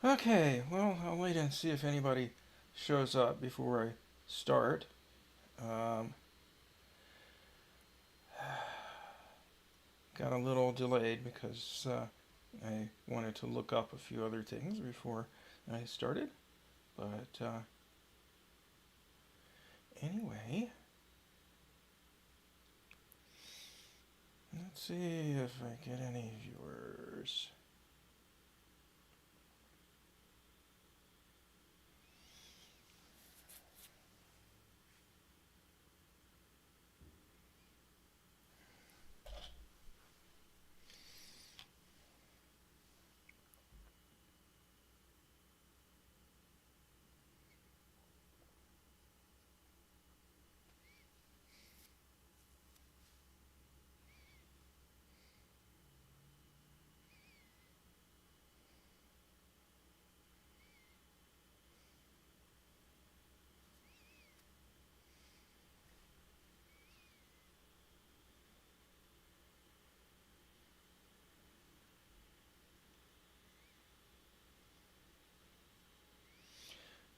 Okay, well, I'll wait and see if anybody shows up before I start. Um, got a little delayed because I wanted to look up a few other things before I started. But anyway, let's see if I get any viewers.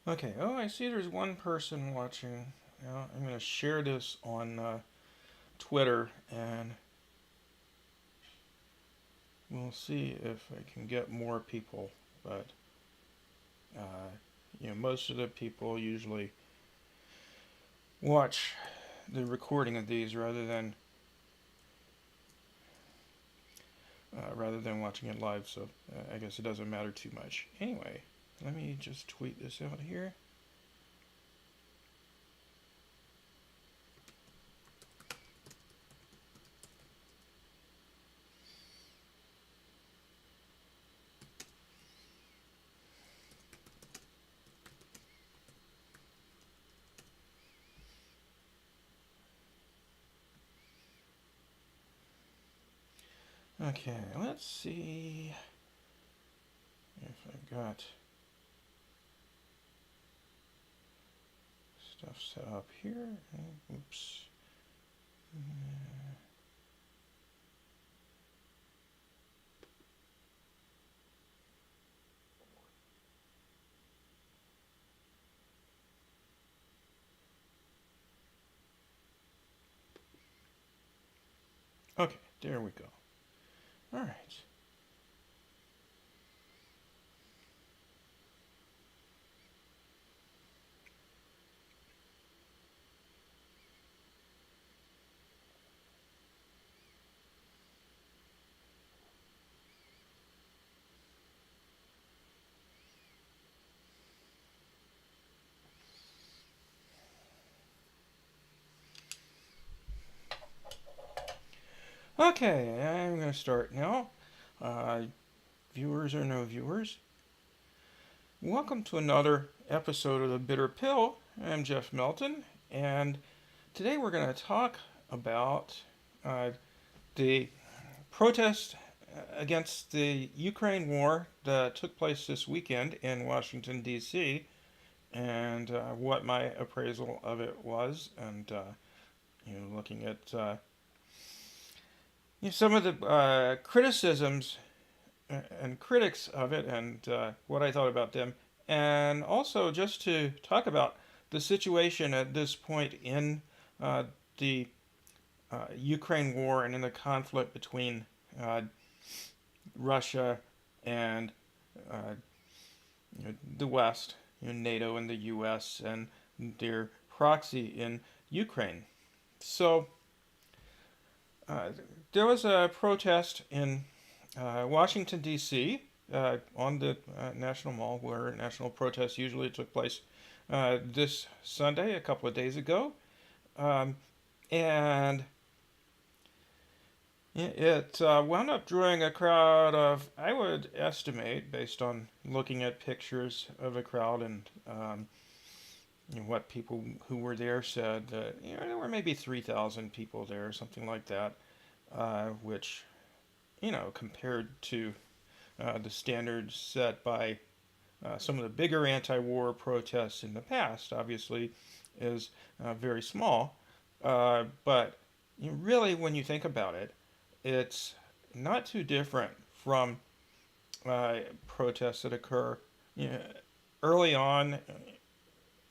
Okay, oh, I see there's one person watching. Now, I'm going to share this on Twitter and we'll see if I can get more people. But, uh, most of the people usually watch the recording of these rather than watching it live, so I guess it doesn't matter too much. Anyway, let me just tweet this out here. Okay, let's see if I got stuff set up here. Oops. Okay, there we go. All right. Okay, I'm going to start now. Uh, Viewers or no viewers, welcome to another episode of The Bitter Pill. I'm Jeff Melton, and today we're going to talk about the protest against the Ukraine war that took place this weekend in Washington, D.C., and what my appraisal of it was, and looking at some of the criticisms and critics of it and what I thought about them, and also just to talk about the situation at this point in the Ukraine war and in the conflict between uh, Russia and uh, the West, NATO and the U.S. and their proxy in Ukraine. So uh, there was a protest in Washington, D.C., on the National Mall, where national protests usually took place this Sunday, a couple of days ago. And it wound up drawing a crowd of, I would estimate, based on looking at pictures of a crowd and what people who were there said, that there were maybe 3,000 people there, something like that, which, compared to the standards set by some of the bigger anti-war protests in the past, obviously, is very small. But really, when you think about it, it's not too different from protests that occur you know, early on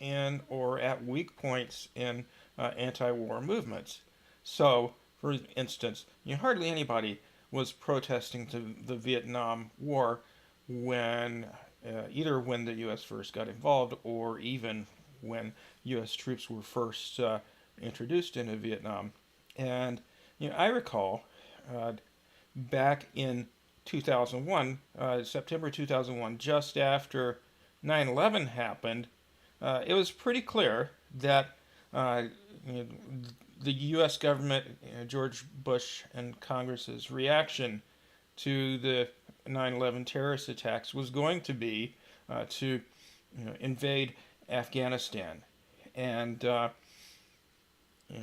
in or at weak points in anti-war movements. So, for instance, hardly anybody was protesting the Vietnam War when either when the U.S. first got involved or even when U.S. troops were first introduced into Vietnam. And I recall back in 2001, September 2001, just after 9/11 happened, it was pretty clear that uh, you know, the U.S. government, George Bush and Congress's reaction to the 9/11 terrorist attacks was going to be to invade Afghanistan, and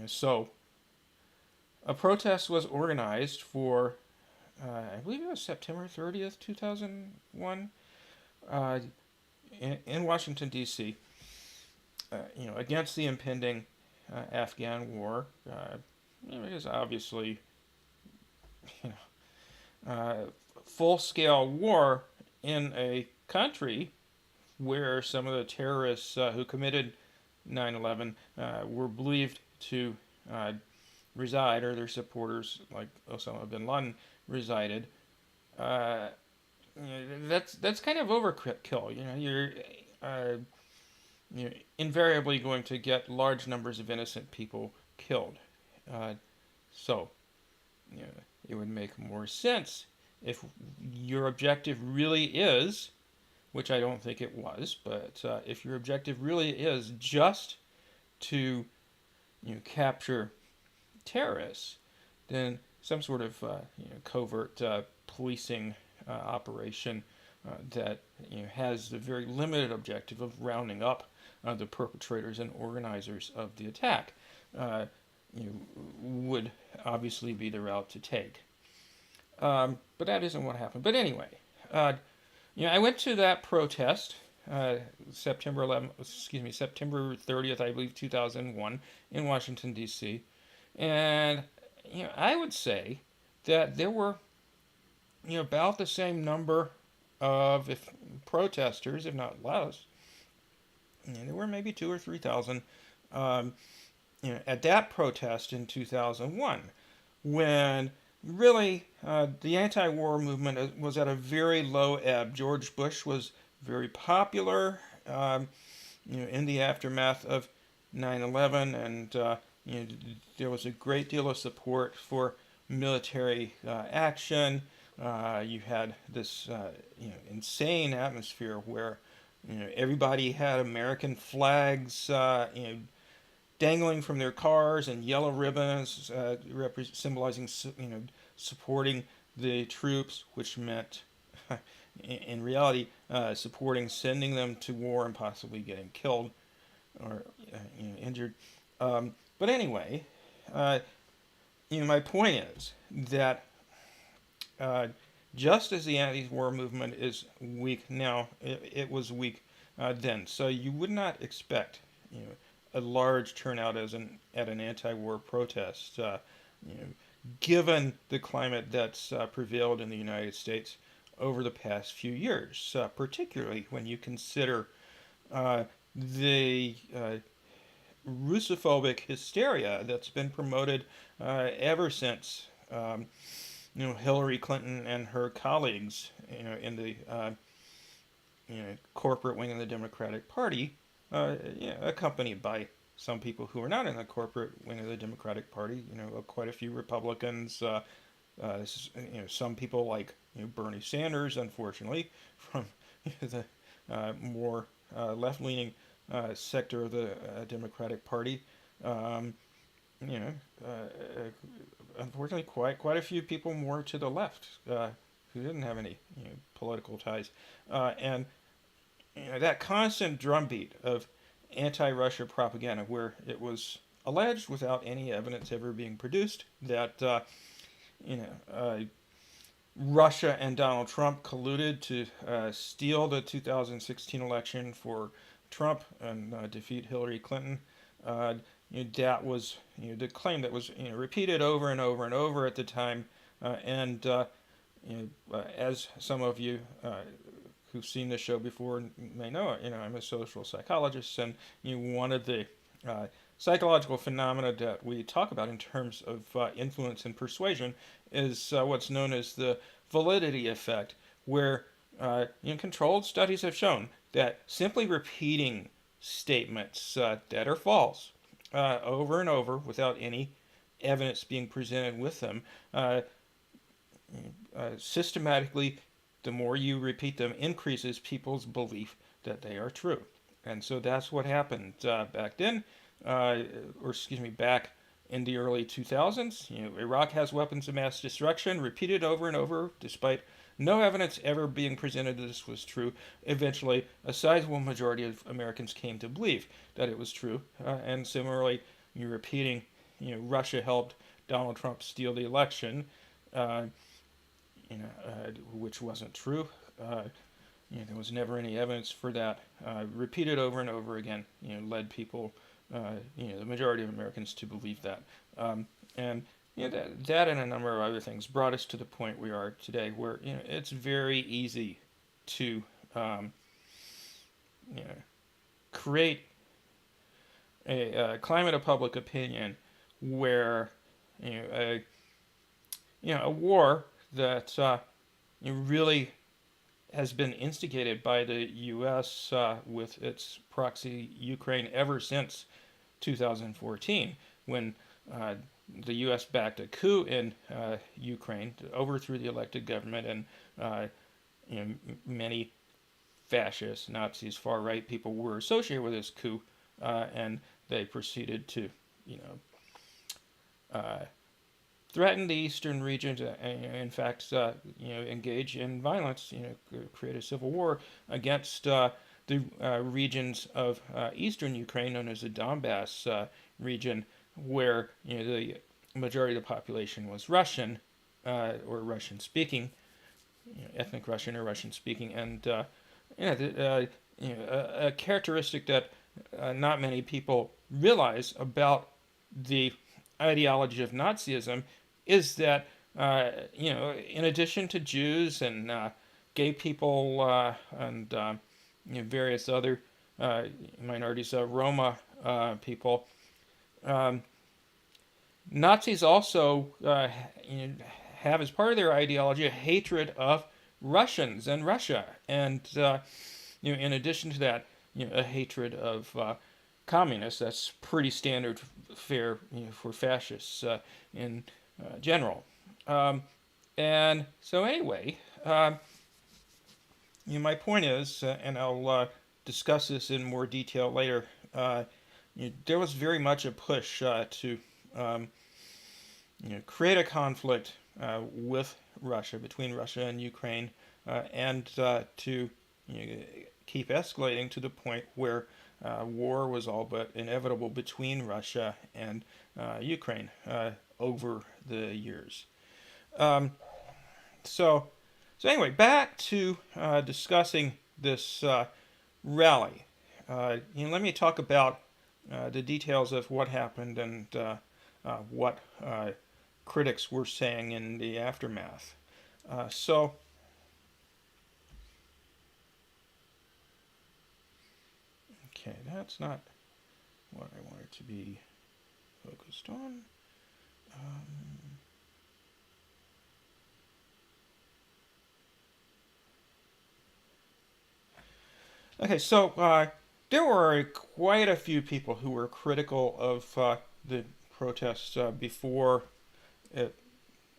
so a protest was organized for I believe it was September 30th, 2001, uh, in Washington D.C. Against the impending Afghan war. It is obviously, you full-scale war in a country where some of the terrorists who committed 9/11 were believed to uh, reside, or their supporters, like Osama bin Laden, resided. Uh, that's kind of overkill. Uh, you're invariably going to get large numbers of innocent people killed. Uh, so, you know, it would make more sense if your objective really is, which I don't think it was, but if your objective really is just to capture terrorists, then some sort of covert policing operation that has the very limited objective of rounding up the perpetrators and organizers of the attack would obviously be the route to take. But that isn't what happened. But anyway, I went to that protest September 11th, excuse me, September 30th, I believe, 2001, in Washington D.C. And I would say that there were about the same number of protesters, if not less. There were maybe 2 or 3 thousand um, at that protest in 2001, when really the anti-war movement was at a very low ebb. George Bush was very popular in the aftermath of 9/11, and there was a great deal of support for military action. You had this insane atmosphere where everybody had American flags dangling from their cars and yellow ribbons symbolizing supporting the troops, which meant in reality supporting sending them to war and possibly getting killed or injured. But anyway, my point is that just as the anti-war movement is weak now, it was weak then. So you would not expect a large turnout at an anti-war protest, given the climate that's prevailed in the United States over the past few years, particularly when you consider the Russophobic hysteria that's been promoted ever since Hillary Clinton and her colleagues in the corporate wing of the Democratic Party, accompanied by some people who are not in the corporate wing of the Democratic Party. Quite a few Republicans. Some people like Bernie Sanders, unfortunately, from the more left-leaning sector of the Democratic Party. You know, Unfortunately, quite a few people more to the left who didn't have any political ties, and that constant drumbeat of anti-Russia propaganda, where it was alleged, without any evidence ever being produced, that Russia and Donald Trump colluded to steal the 2016 election for Trump and defeat Hillary Clinton. That was the claim that was repeated over and over and over at the time, and as some of you who've seen this show before may know it. I'm a social psychologist, and one of the psychological phenomena that we talk about in terms of influence and persuasion is what's known as the validity effect, where controlled studies have shown that simply repeating statements that are false over and over without any evidence being presented with them systematically, the more you repeat them, increases people's belief that they are true. And so that's what happened back then, back in the early 2000s. Iraq has weapons of mass destruction, repeated over and over, despite no evidence ever being presented that this was true. Eventually, a sizable majority of Americans came to believe that it was true. And similarly, you're repeating, Russia helped Donald Trump steal the election, which wasn't true. There was never any evidence for that. Repeated over and over again, led people, the majority of Americans to believe that. And that and a number of other things brought us to the point we are today, where it's very easy to create a climate of public opinion where a war that really has been instigated by the U.S. With its proxy Ukraine ever since 2014, when the U.S. backed a coup in Ukraine, overthrew the elected government, and many fascists, Nazis, far-right people were associated with this coup, and they proceeded to, threaten the eastern region, in fact, engage in violence, create a civil war against the regions of eastern Ukraine, known as the Donbass region, where the majority of the population was Russian or Russian-speaking, ethnic Russian or Russian-speaking, and a characteristic that not many people realize about the ideology of Nazism is that in addition to Jews and gay people and various other minorities, Roma people, Nazis also have as part of their ideology a hatred of Russians and Russia, and in addition to that, a hatred of communists. That's pretty standard fare for fascists in general. And so anyway, my point is, and I'll discuss this in more detail later, there was very much a push to create a conflict with Russia, between Russia and Ukraine, and to keep escalating to the point where war was all but inevitable between Russia and Ukraine over the years. So anyway, back to discussing this rally. Let me talk about the details of what happened and what critics were saying in the aftermath. Okay, that's not what I wanted to be focused on. Okay, so there were quite a few people who were critical of the protests before it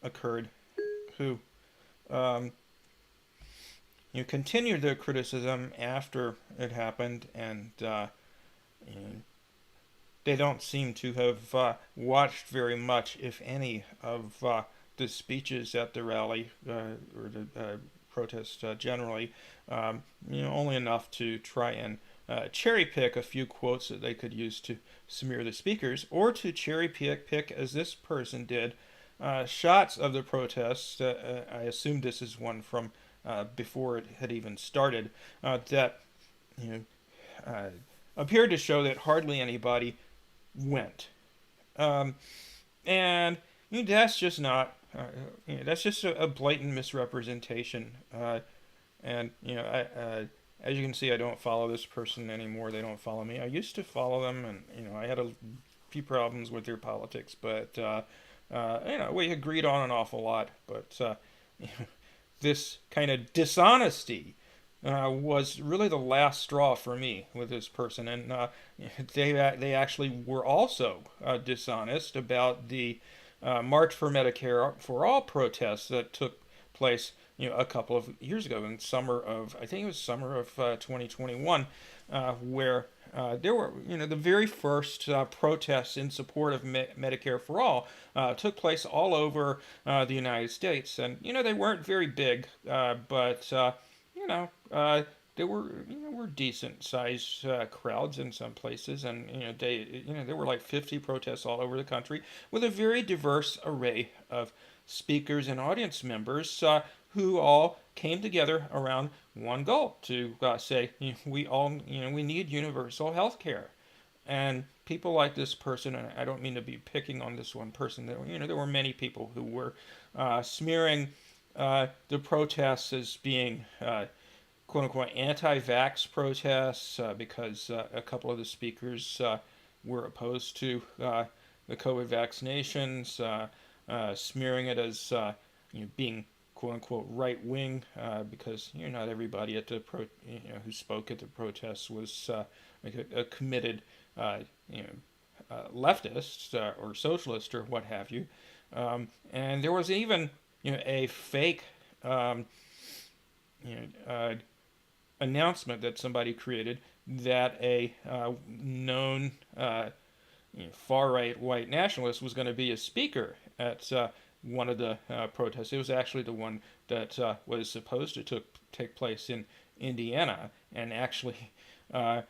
occurred, who continued their criticism after it happened, and they don't seem to have watched very much, if any, of the speeches at the rally or the protest generally. Only enough to try and cherry pick a few quotes that they could use to smear the speakers, or to cherry pick, as this person did, shots of the protests. I assume this is one from before it had even started, that appeared to show that hardly anybody went, and that's just not. That's just a blatant misrepresentation. And as you can see, I don't follow this person anymore. They don't follow me. I used to follow them, and I had a few problems with their politics, but we agreed on an awful lot. But this kind of dishonesty was really the last straw for me with this person, and they actually were also dishonest about the March for Medicare for All protests that took place, a couple of years ago in I think it was summer of 2021, where there were, the very first protests in support of Medicare for All took place all over the United States, and they weren't very big, but you know, there were decent sized crowds in some places, and there were like 50 protests all over the country with a very diverse array of speakers and audience members who all came together around one goal to say we need universal health care. And people like this person, and I don't mean to be picking on this one person. There were many people who were smearing the protests as being quote unquote anti-vax protests because a couple of the speakers were opposed to the COVID vaccinations, smearing it as being quote unquote right wing because not everybody at the who spoke at the protests was like a committed leftist or socialist or what have you, and there was even a fake announcement that somebody created that a known far-right white nationalist was going to be a speaker at one of the protests. It was actually the one that was supposed to take place in Indiana, and actually I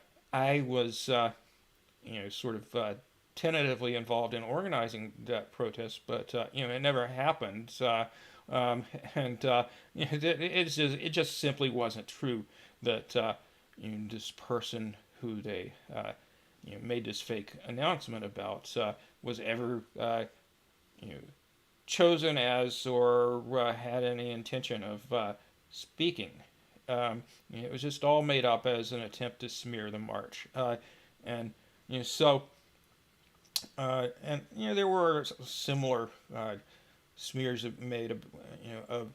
was sort of tentatively involved in organizing that protest, but it never happened. It just simply wasn't true that this person who they made this fake announcement about was ever chosen as or had any intention of speaking. It was just all made up as an attempt to smear the march, and so there were similar smears made of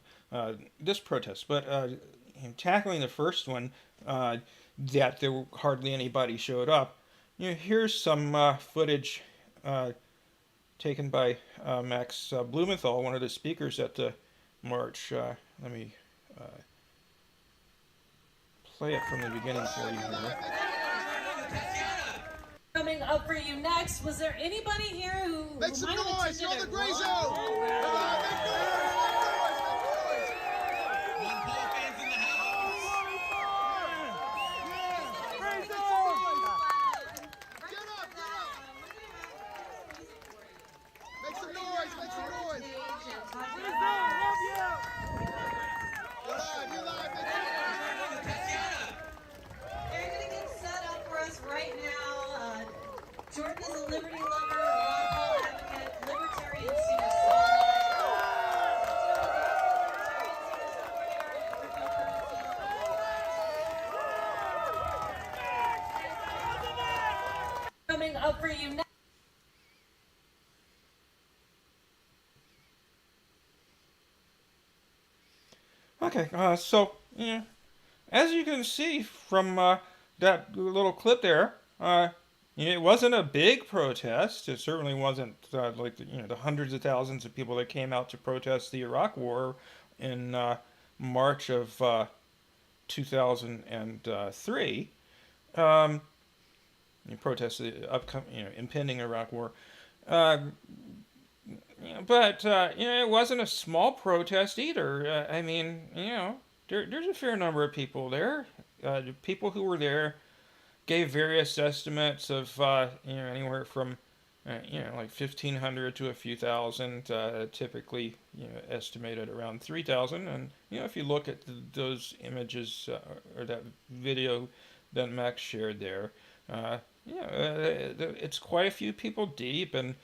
this protest, but tackling the first one, that there hardly anybody showed up. Here's some footage taken by Max Blumenthal, one of the speakers at the march. Let me play it from the beginning for you here. Coming up for you next, was there anybody here who make some noise? You're on the gray zone. Jordan is a liberty lover, lawful advocate, libertarian senior coming up for you next. Okay, so as you can see from that little clip there, it wasn't a big protest. It certainly wasn't like the hundreds of thousands of people that came out to protest the Iraq War in March of 2003. Protest the upcoming, impending Iraq War. But it wasn't a small protest either. I mean, there's a fair number of people there. People who were there gave various estimates of anywhere from like 1,500 to a few thousand, typically estimated around 3,000. And if you look at those images or that video that Max shared there, it's quite a few people deep and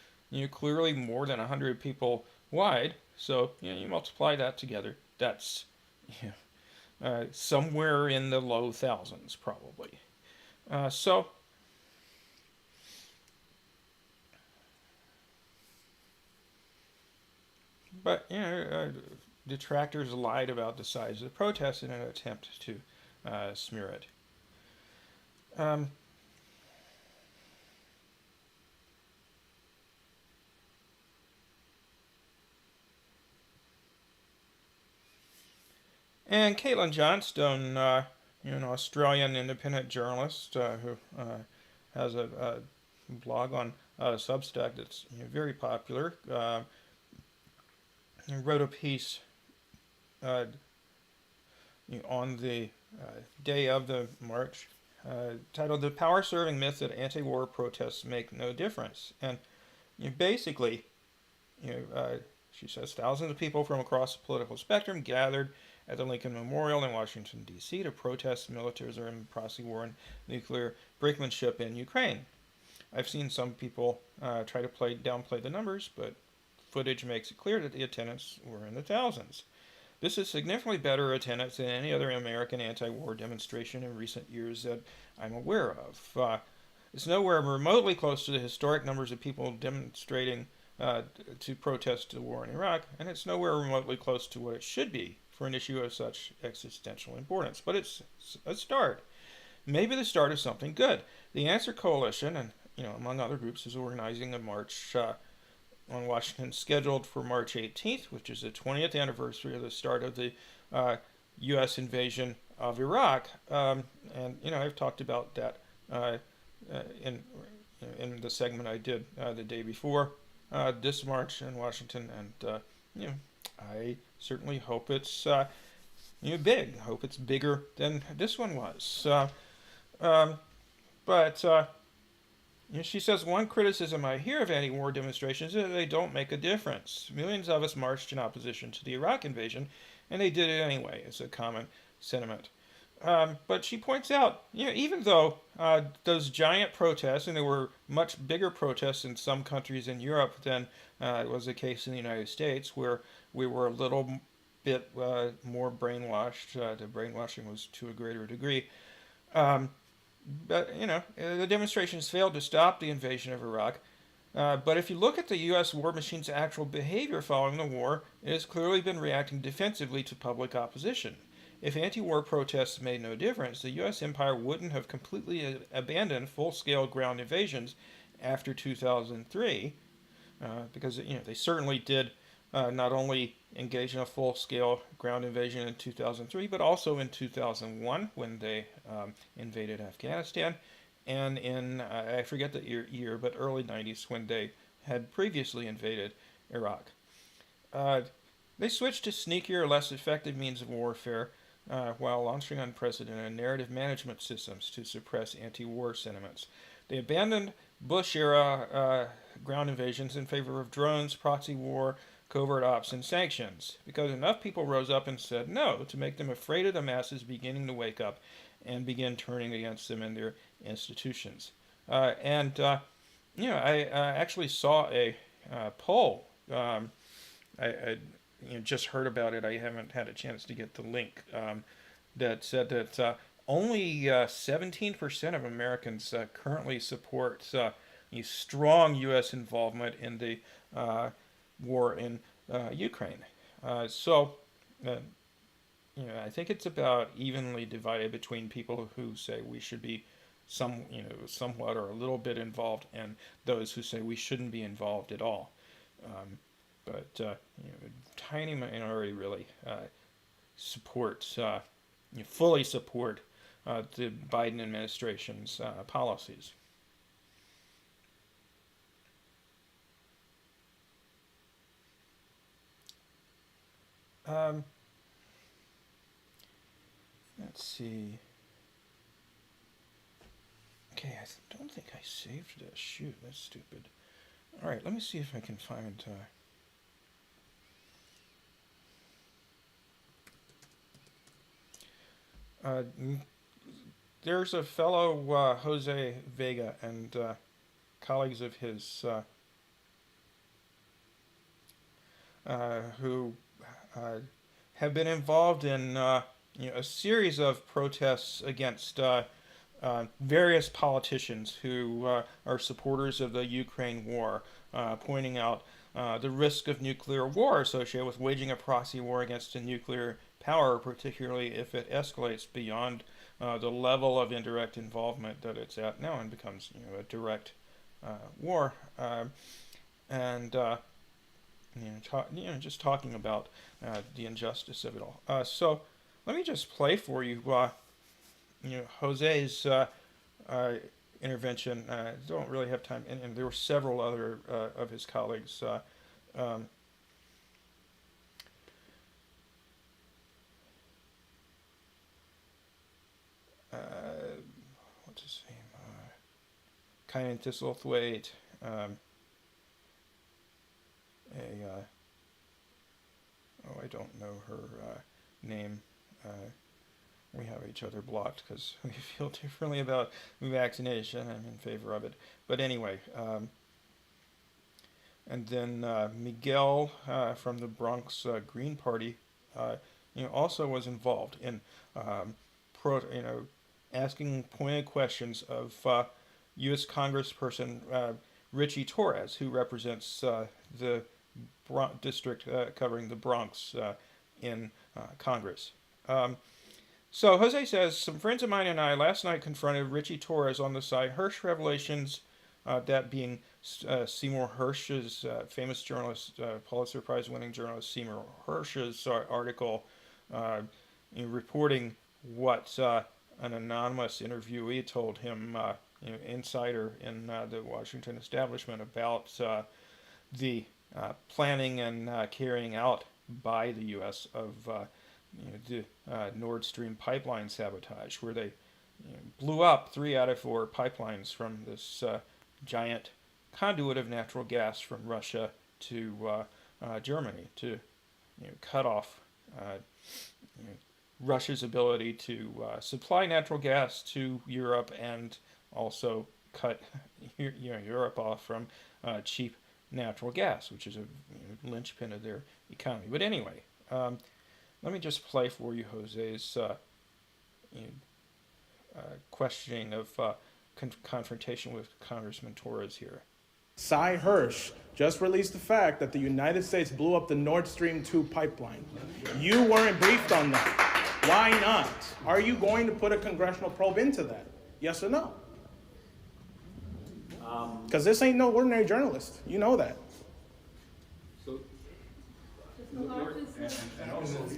clearly more than 100 people wide. So you multiply that together, that's somewhere in the low thousands, probably. So, but detractors lied about the size of the protest in an attempt to smear it. Um, and Caitlyn Johnstone, an Australian independent journalist who has a blog on Substack that's very popular, wrote a piece uh, on the day of the march titled "The Power-Serving Myth That Anti-War Protests Make No Difference." And basically, she says thousands of people from across the political spectrum gathered at the Lincoln Memorial in Washington, D.C. to protest militarism, proxy war, and nuclear brinkmanship in Ukraine. I've seen some people try to downplay the numbers, but footage makes it clear that the attendance were in the thousands. This is significantly better attendance than any other American anti-war demonstration in recent years that I'm aware of. It's nowhere remotely close to the historic numbers of people demonstrating to protest the war in Iraq, and it's nowhere remotely close to what it should be for an issue of such existential importance. But it's a start. Maybe the start of something good. The Answer Coalition, and among other groups, is organizing a march on Washington scheduled for March 18th, which is the 20th anniversary of the start of the U.S. invasion of Iraq. And I've talked about that in the segment I did the day before this march in Washington, and I certainly hope it's big. I hope it's bigger than this one was. But she says, one criticism I hear of anti-war demonstrations is that they don't make a difference. Millions of us marched in opposition to the Iraq invasion, and they did it anyway, is a common sentiment. But she points out, even though those giant protests, and there were much bigger protests in some countries in Europe than was the case in the United States, where we were a little bit more brainwashed. The brainwashing was to a greater degree. But, the demonstrations failed to stop the invasion of Iraq. But if you look at the U.S. war machine's actual behavior following the war, it has clearly been reacting defensively to public opposition. If anti-war protests made no difference, the U.S. empire wouldn't have completely abandoned full-scale ground invasions after 2003, because they certainly did not only engage in a full-scale ground invasion in 2003, but also in 2001 when they invaded Afghanistan, and in, I forget the year, but early 90s when they had previously invaded Iraq. They switched to sneakier, less effective means of warfare while launching unprecedented narrative management systems to suppress anti-war sentiments. They abandoned Bush-era ground invasions in favor of drones, proxy war, covert ops, and sanctions, because enough people rose up and said no to make them afraid of the masses beginning to wake up and begin turning against them and their institutions. I actually saw a poll. I just heard about it. I haven't had a chance to get the link. That said that only 17% of Americans currently support strong U.S. involvement in the war in Ukraine. I think it's about evenly divided between people who say we should be somewhat or a little bit involved, and those who say we shouldn't be involved at all. But tiny minority really supports, fully support the Biden administration's policies. Let's see. Okay, I don't think I saved this. Shoot, that's stupid. All right, let me see if I can find. There's a fellow, Jose Vega, and colleagues of his who have been involved in a series of protests against various politicians who are supporters of the Ukraine war, pointing out the risk of nuclear war associated with waging a proxy war against a nuclear power, particularly if it escalates beyond the level of indirect involvement that it's at now and becomes a direct war. And just talking about the injustice of it all. So let me just play for you, Jose's intervention. Don't really have time, and there were several other of his colleagues. What's his name? Caitlyn Johnstone. I don't know her name. We have each other blocked because we feel differently about vaccination. I'm in favor of it. But anyway, and then Miguel from the Bronx Green Party, also was involved in, asking pointed questions of U.S. Congressperson Richie Torres, who represents the district covering the Bronx in Congress. So Jose says, some friends of mine and I last night confronted Richie Torres on the site. Hirsch revelations, that being Seymour Hersh's famous journalist, Pulitzer Prize winning journalist Seymour Hersh's article reporting what an anonymous interviewee told him, insider in the Washington establishment, about the planning and carrying out by the U.S. of the Nord Stream pipeline sabotage, where they blew up 3 out of 4 pipelines from this giant conduit of natural gas from Russia to Germany to cut off Russia's ability to supply natural gas to Europe, and also cut Europe off from cheap natural gas, which is a linchpin of their economy. But anyway, let me just play for you Jose's questioning of confrontation with Congressman Torres here. Cy Hirsch just released the fact that the United States blew up the Nord Stream 2 pipeline. You weren't briefed on that. Why not? Are you going to put a congressional probe into that? Yes or no? Because this ain't no ordinary journalist. You know that. So,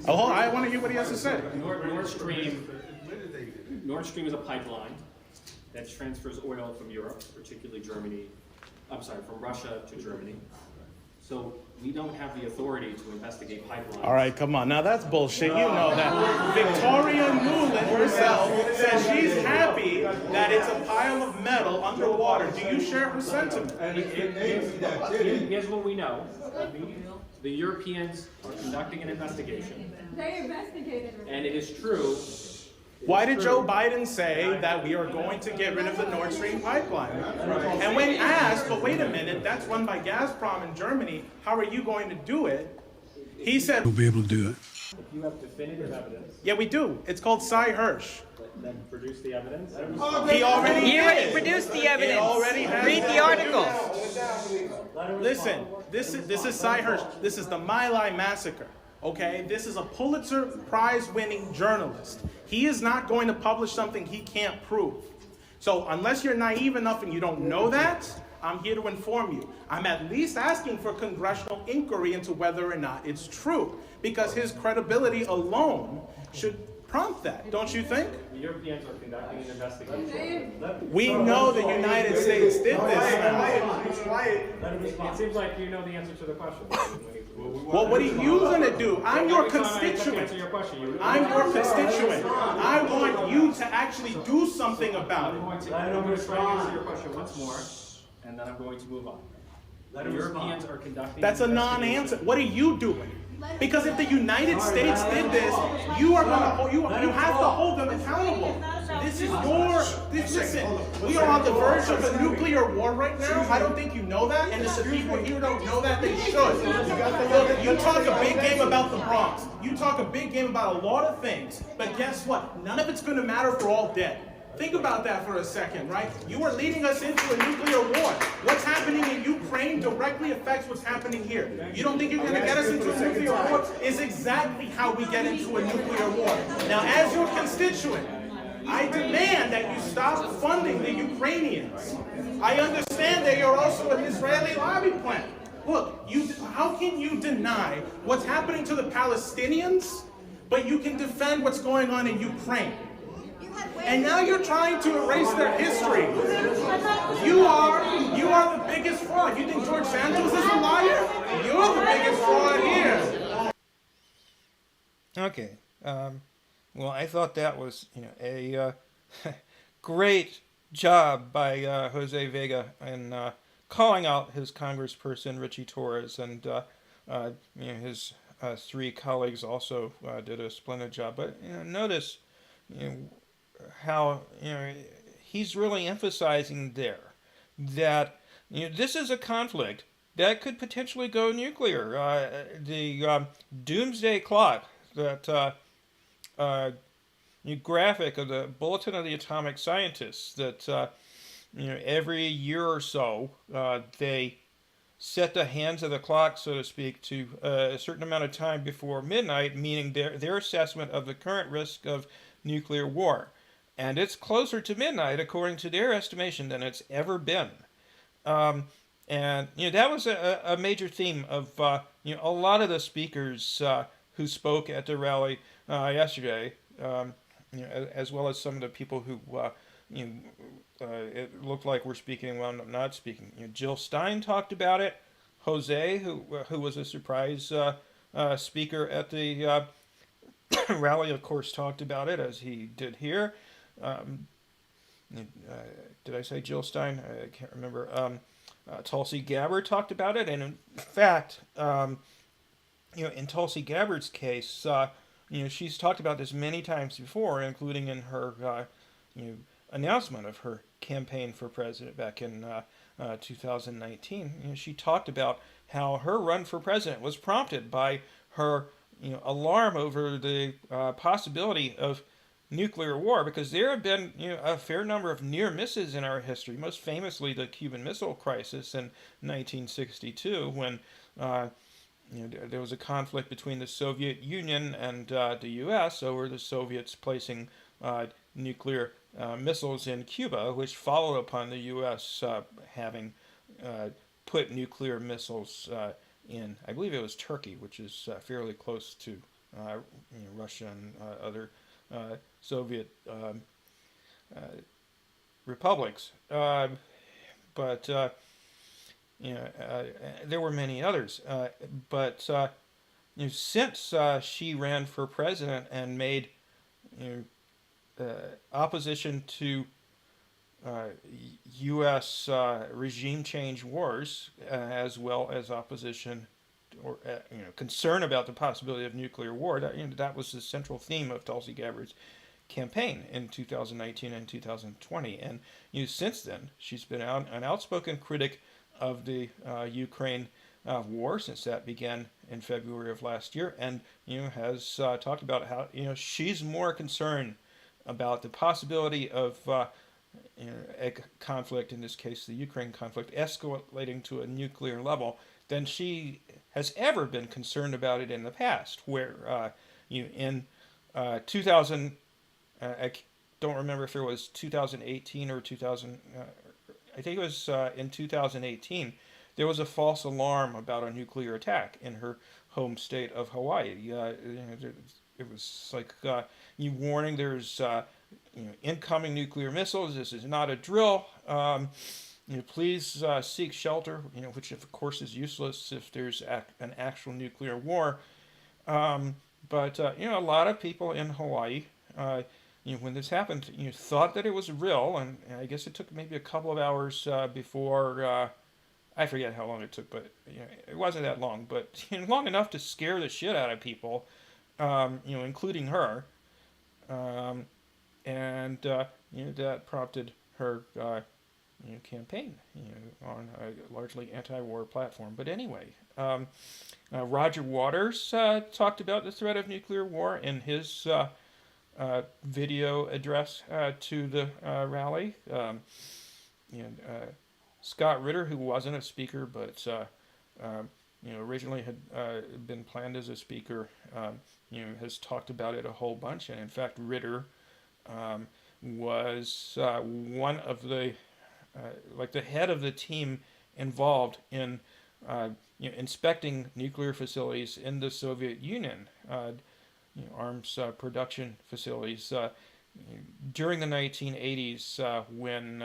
Oh, I want to hear what he has to say. Nord Stream is a pipeline that transfers oil from Europe, particularly Germany. I'm sorry, from Russia to Germany. So we don't have the authority to investigate pipelines. All right, come on. Now that's bullshit. You know that. Victoria Nuland herself says she's happy that it's a pile of metal underwater. Do you share her sentiment? Here's what we know. The Europeans are conducting an investigation. They investigated her. And it is true. Why did Joe Biden say that we are going to get rid of the Nord Stream pipeline? And when asked, but wait a minute, that's run by Gazprom in Germany, how are you going to do it? He said, We'll be able to do it. If you have definitive evidence, yeah, we do. It's called Cy Hirsch. then produce the evidence. He already He already did. produced the evidence. It already has Read the been article. Listen, this is Cy Hirsch. This is the My Lai massacre. Okay, this is a Pulitzer Prize-winning journalist. He is not going to publish something he can't prove. So unless you're naive enough and you don't know that, I'm here to inform you. I'm at least asking for congressional inquiry into whether or not it's true, because his credibility alone should prompt that, don't you think? The Europeans are conducting an investigation. We know the United States did this. It seems like you know the answer to the question. Well, what are you gonna do? I'm your Answer constituent. your question. I'm your constituent. I want you to actually do something about I'm it. going to try to answer your question once more, and then I'm going to move on. The Europeans are conducting. That's a non-answer. What are you doing? Because if the United States did this, you have to hold them accountable. Listen, we are on the verge of a nuclear war right now. I don't think you know that, and if the people here don't know that, they should. You talk a big game about the Bronx. You talk a big game about a lot of things, but guess what? None of it's going to matter if we're all dead. Think about that for a second, right? You are leading us into a nuclear war. What's happening in Ukraine directly affects what's happening here. You don't think you're going to get us into a nuclear war? Is exactly how we get into a nuclear war. Now, as your constituent, I demand that you stop funding the Ukrainians. I understand that you're also an Israeli lobby plant. Look, how can you deny what's happening to the Palestinians, but you can defend what's going on in Ukraine? And now you're trying to erase their history. You are the biggest fraud. You think George Santos is a liar? You're the biggest fraud here. Okay. Well, I thought that was, a great job by Jose Vega in calling out his congressperson Richie Torres, and his three colleagues also did a splendid job. But notice, how he's really emphasizing there that this is a conflict that could potentially go nuclear. The Doomsday Clock, that graphic of the Bulletin of the Atomic Scientists, that every year or so they set the hands of the clock, so to speak, to a certain amount of time before midnight, meaning their assessment of the current risk of nuclear war. And it's closer to midnight, according to their estimation, than it's ever been. And that was a major theme of a lot of the speakers who spoke at the rally yesterday, as well as some of the people who it looked like were speaking, wound up not speaking. Jill Stein talked about it. Jose, who was a surprise speaker at the rally, of course, talked about it, as he did here. Did I say Jill Stein? I can't remember. Tulsi Gabbard talked about it, and in fact, in Tulsi Gabbard's case, she's talked about this many times before, including in her, announcement of her campaign for president back in 2019. She talked about how her run for president was prompted by her, alarm over the possibility of nuclear war, because there have been a fair number of near misses in our history, most famously the Cuban Missile Crisis in 1962, when there was a conflict between the Soviet Union and the U.S. over the Soviets placing nuclear missiles in Cuba, which followed upon the U.S. Having put nuclear missiles in, I believe it was Turkey, which is fairly close to Russia and other Soviet republics, but there were many others. But since she ran for president and made opposition to U.S. Regime change wars, as well as opposition or concern about the possibility of nuclear war, that was the central theme of Tulsi Gabbard's campaign in 2019 and 2020. And since then, she's been an outspoken critic of the Ukraine war since that began in February of last year, and has talked about how she's more concerned about the possibility of a conflict, in this case the Ukraine conflict, escalating to a nuclear level than she has ever been concerned about it in the past, where in 2000, I don't remember if it was 2018 or 2000, I think it was in 2018, there was a false alarm about a nuclear attack in her home state of Hawaii. It was like warning, there's incoming nuclear missiles. This is not a drill. Please seek shelter. Which of course is useless if there's an actual nuclear war. But a lot of people in Hawaii, when this happened, thought that it was real, and I guess it took maybe a couple of hours before I forget how long it took, but it wasn't that long, but long enough to scare the shit out of people, including her, um, and that prompted her campaign on a largely anti-war platform. But anyway, Roger Waters talked about the threat of nuclear war in his video address to the rally. Scott Ritter, who wasn't a speaker but originally had been planned as a speaker, has talked about it a whole bunch. And in fact, Ritter was one of the the head of the team involved in inspecting nuclear facilities in the Soviet Union, arms production facilities during the 1980s when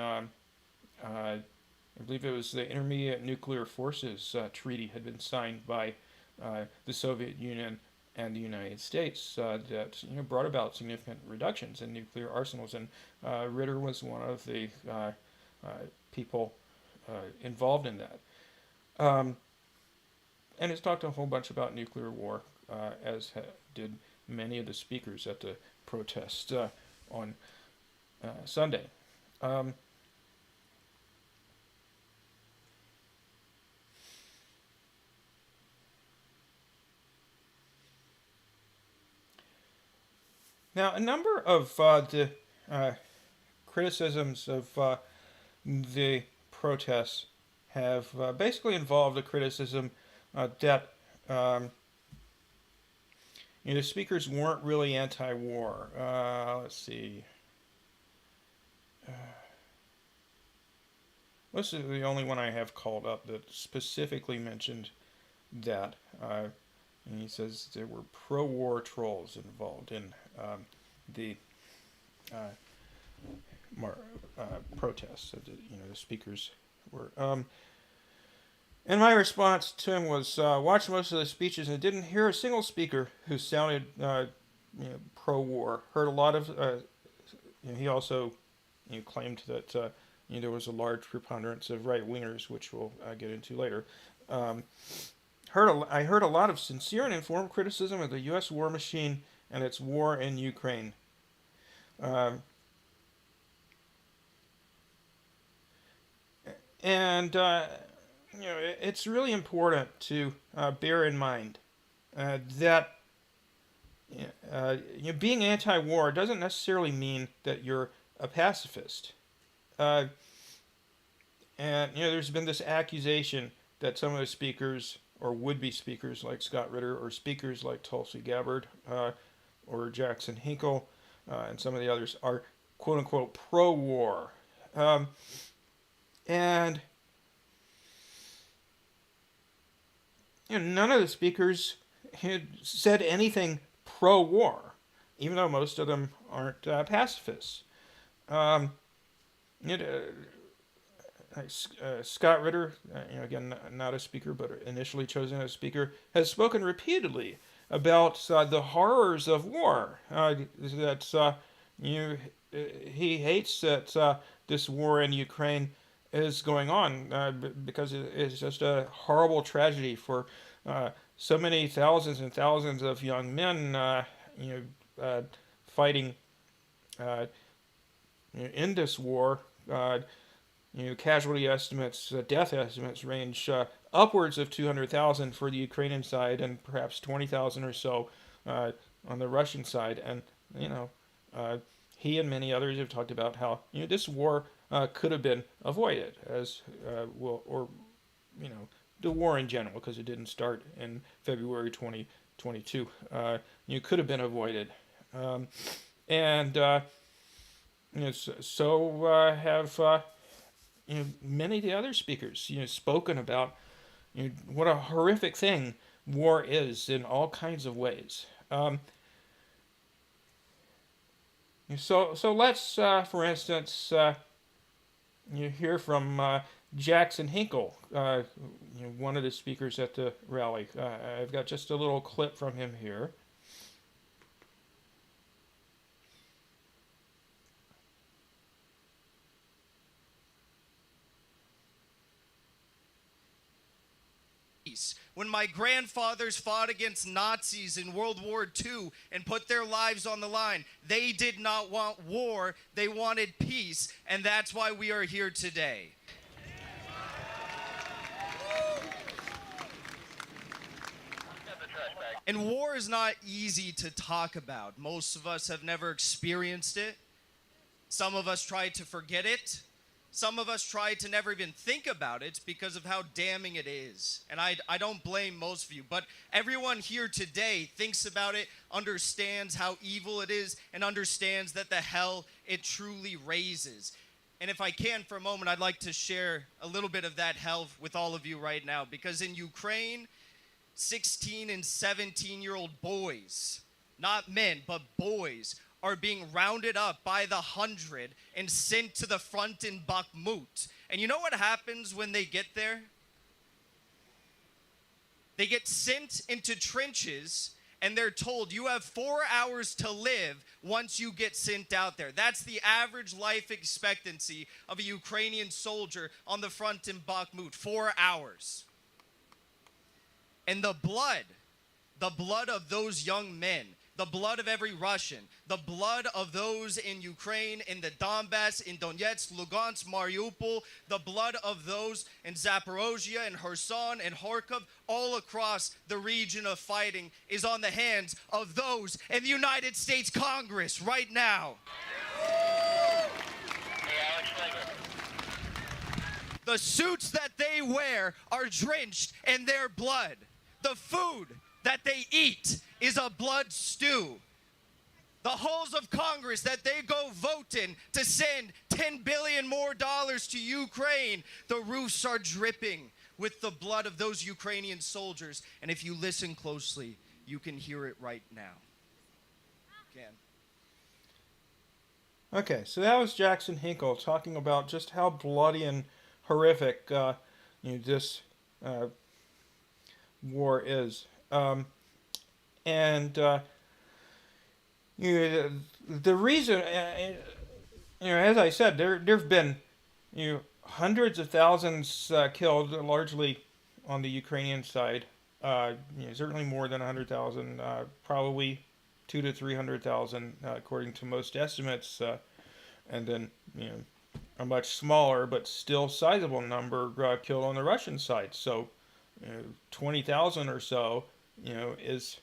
I believe it was the Intermediate Nuclear Forces Treaty had been signed by the Soviet Union and the United States that brought about significant reductions in nuclear arsenals, and Ritter was one of the people involved in that. And has talked a whole bunch about nuclear war, as did many of the speakers at the protest on Sunday. Now, a number of the criticisms of the protests have basically involved a criticism that the speakers weren't really anti-war. Let's see. This is the only one I have called up that specifically mentioned that. And he says there were pro-war trolls involved in the protests. The speakers were. And my response to him was, watch most of the speeches and didn't hear a single speaker who sounded pro-war. Heard a lot of. He also claimed that there was a large preponderance of right-wingers, which we'll get into later. I heard a lot of sincere and informed criticism of the U.S. war machine and its war in Ukraine. It's really important to bear in mind that being anti-war doesn't necessarily mean that you're a pacifist. And there's been this accusation that some of the speakers, or would-be speakers like Scott Ritter, or speakers like Tulsi Gabbard, or Jackson Hinkle, and some of the others are quote-unquote pro-war. And none of the speakers had said anything pro-war, even though most of them aren't pacifists. Scott Ritter, again, not a speaker, but initially chosen as speaker, has spoken repeatedly about the horrors of war. That he hates that this war in Ukraine is going on because it's just a horrible tragedy for so many thousands and thousands of young men, fighting in this war. Casualty estimates, death estimates range upwards of 200,000 for the Ukrainian side and perhaps 20,000 or so on the Russian side. And, he and many others have talked about how, this war could have been avoided, as the war in general, because it didn't start in February 2022. Could have been avoided. Have many of the other speakers, spoken about what a horrific thing war is in all kinds of ways. So let's, for instance, hear from Jackson Hinkle, one of the speakers at the rally. I've got just a little clip from him here. peace. When my grandfathers fought against Nazis in World War II and put their lives on the line, they did not want war, they wanted peace, and that's why we are here today. And war is not easy to talk about. Most of us have never experienced it. Some of us try to forget it. Some of us try to never even think about it because of how damning it is. And I don't blame most of you, but everyone here today thinks about it, understands how evil it is, and understands that the hell it truly raises. And if I can for a moment, I'd like to share a little bit of that hell with all of you right now, because in Ukraine, 16 and 17-year-old boys, not men, but boys, are being rounded up by the hundred and sent to the front in Bakhmut. And you know what happens when they get there? They get sent into trenches and they're told, you have 4 hours to live once you get sent out there. That's the average life expectancy of a Ukrainian soldier on the front in Bakhmut, 4 hours. And the blood of those young men, the blood of every Russian, the blood of those in Ukraine, in the Donbass, in Donetsk, Lugansk, Mariupol, the blood of those in Zaporozhye and Kherson and Kharkov, all across the region of fighting is on the hands of those in the United States Congress right now. The suits that they wear are drenched in their blood. The food that they eat is a blood stew. The halls of Congress that they go vote in to send $10 billion more to Ukraine, the roofs are dripping with the blood of those Ukrainian soldiers. And if you listen closely, you can hear it right now. Again. Okay, so that was Jackson Hinkle talking about just how bloody and horrific this war is. The reason, as I said, there've been hundreds of thousands killed, largely on the Ukrainian side. Certainly more than 100,000, probably 200,000 to 300,000, according to most estimates, and then a much smaller but still sizable number killed on the Russian side. So 20,000 or so, is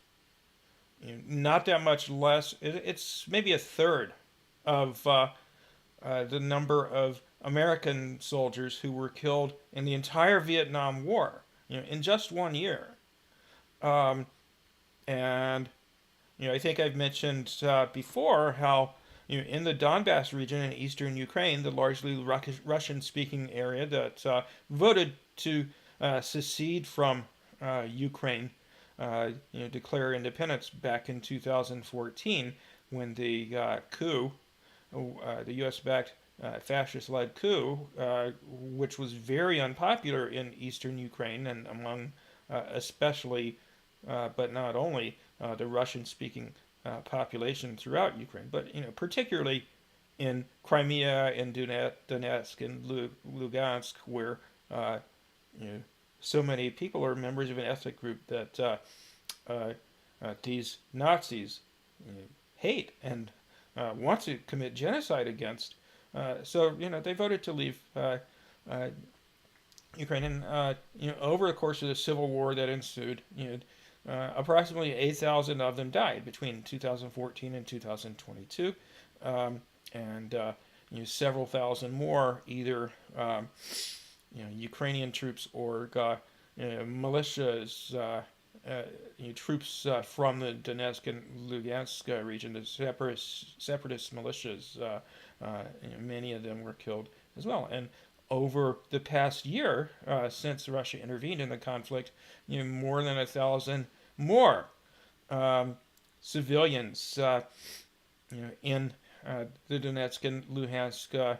not that much less. It's maybe a third of the number of American soldiers who were killed in the entire Vietnam War, in just 1 year. And I think I've mentioned before how in the Donbass region in eastern Ukraine, the largely Russian-speaking area that voted to secede from Ukraine, declare independence back in 2014 when the coup, the U.S.-backed fascist-led coup, which was very unpopular in eastern Ukraine and among especially, but not only, the Russian-speaking population throughout Ukraine, but particularly in Crimea and Donetsk and Lugansk, where so many people are members of an ethnic group that these Nazis hate and want to commit genocide against. So they voted to leave Ukraine, and over the course of the civil war that ensued, approximately 8,000 of them died between 2014 and 2022, and several thousand more either Ukrainian troops or militias, troops from the Donetsk and Lugansk region, the separatist militias. Many of them were killed as well. And over the past year, since Russia intervened in the conflict, more than 1,000 more civilians, in the Donetsk and Luhansk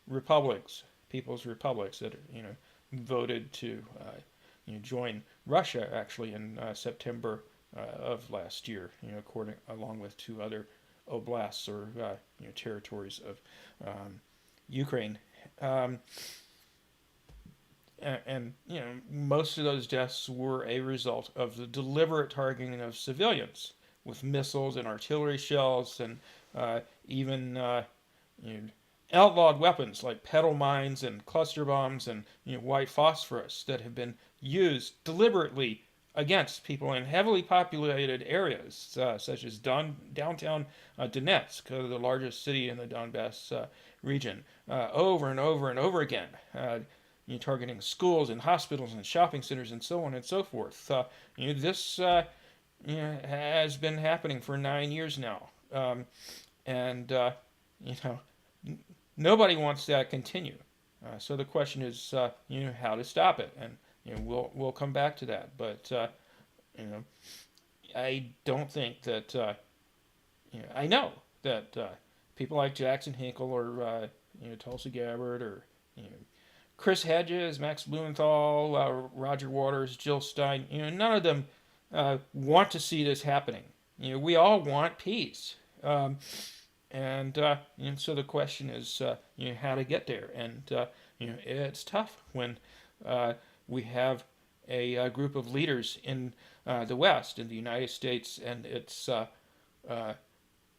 republics, people's republics that voted to join Russia actually in September of last year, along with 2 other oblasts or territories of Ukraine. and most of those deaths were a result of the deliberate targeting of civilians with missiles and artillery shells and even outlawed weapons like pedal mines and cluster bombs and white phosphorus that have been used deliberately against people in heavily populated areas such as downtown Donetsk, the largest city in the Donbass region, over and over and over again, targeting schools and hospitals and shopping centers and so on and so forth. This has been happening for 9 years now, and nobody wants that to continue. So the question is, how to stop it, and we'll come back to that. But I don't think that I know that people like Jackson Hinkle or Tulsi Gabbard or Chris Hedges, Max Blumenthal, Roger Waters, Jill Stein, none of them want to see this happening. We all want peace. And so the question is, how to get there. And it's tough when we have a group of leaders in the West, in the United States, and its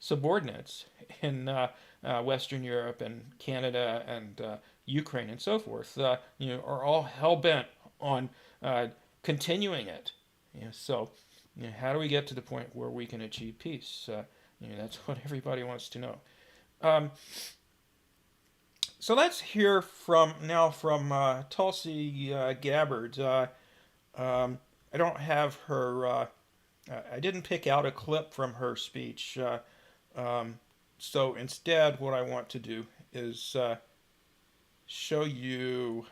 subordinates in Western Europe and Canada and Ukraine and so forth, are all hell bent on continuing it. So, how do we get to the point where we can achieve peace? That's what everybody wants to know. So let's hear from Tulsi Gabbard. I don't have her. I didn't pick out a clip from her speech. So instead, what I want to do is show you,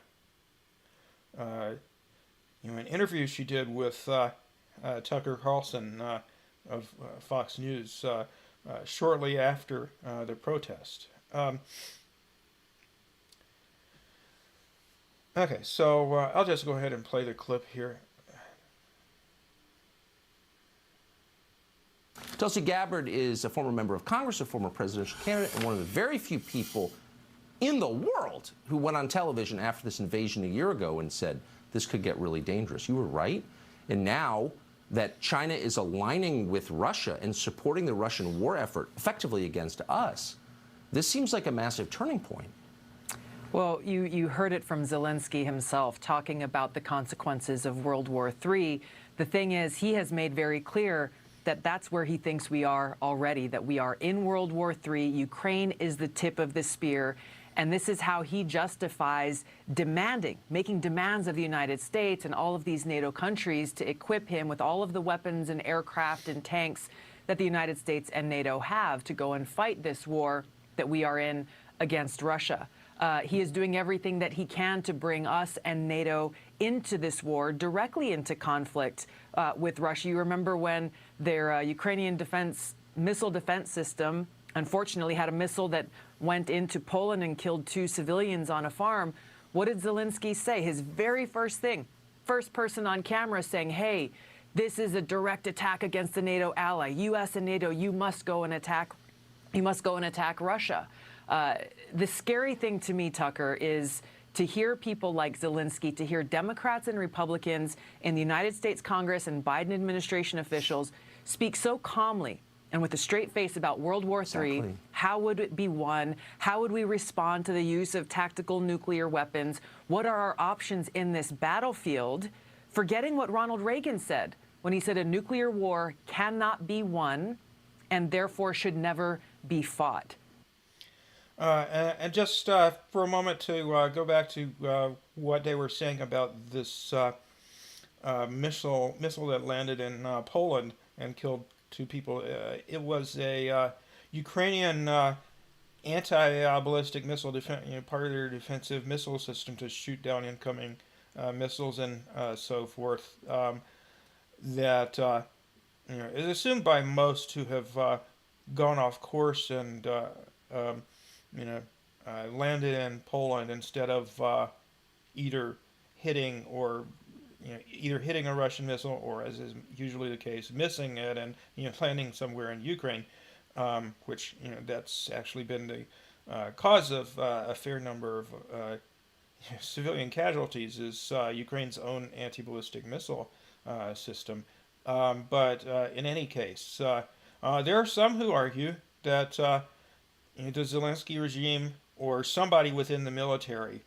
an interview she did with Tucker Carlson of Fox News shortly after the protest. Okay, so I'll just go ahead and play the clip here. Tulsi Gabbard is a former member of Congress, a former presidential candidate, and one of the very few people in the world who went on television after this invasion a year ago and said, this could get really dangerous. You were right. And now that China is aligning with Russia and supporting the Russian war effort effectively against us, this seems like a massive turning point. Well, you heard it from Zelensky himself talking about the consequences of World War III. The thing is, he has made very clear that that's where he thinks we are already, that we are in World War III. Ukraine is the tip of the spear. And this is how he justifies making demands of the United States and all of these NATO countries to equip him with all of the weapons and aircraft and tanks that the United States and NATO have to go and fight this war that we are in against Russia. He is doing everything that he can to bring us and NATO into this war, directly into conflict with Russia. You remember when their Ukrainian missile defense system unfortunately had a missile that went into Poland and killed 2 civilians on a farm. What did Zelensky say? His very first thing, first person on camera saying, hey, this is a direct attack against the NATO ally. U.S. and NATO, you must go and attack Russia. The scary thing to me, Tucker, is to hear people like Zelensky, to hear Democrats and Republicans in the United States Congress and Biden administration officials speak so calmly and with a straight face about World War III. Exactly. How would it be won? How would we respond to the use of tactical nuclear weapons? What are our options in this battlefield? Forgetting what Ronald Reagan said when he said a nuclear war cannot be won and therefore should never be fought. And just for a moment to go back to what they were saying about this missile that landed in Poland and killed 2 people. It was a Ukrainian anti-ballistic missile part of their defensive missile system to shoot down incoming missiles and so forth. That is assumed by most who have gone off course and landed in Poland instead of either hitting a Russian missile or, as is usually the case, missing it and landing somewhere in Ukraine, which that's actually been the cause of a fair number of civilian casualties is Ukraine's own anti-ballistic missile system. But in any case, there are some who argue that the Zelensky regime or somebody within the military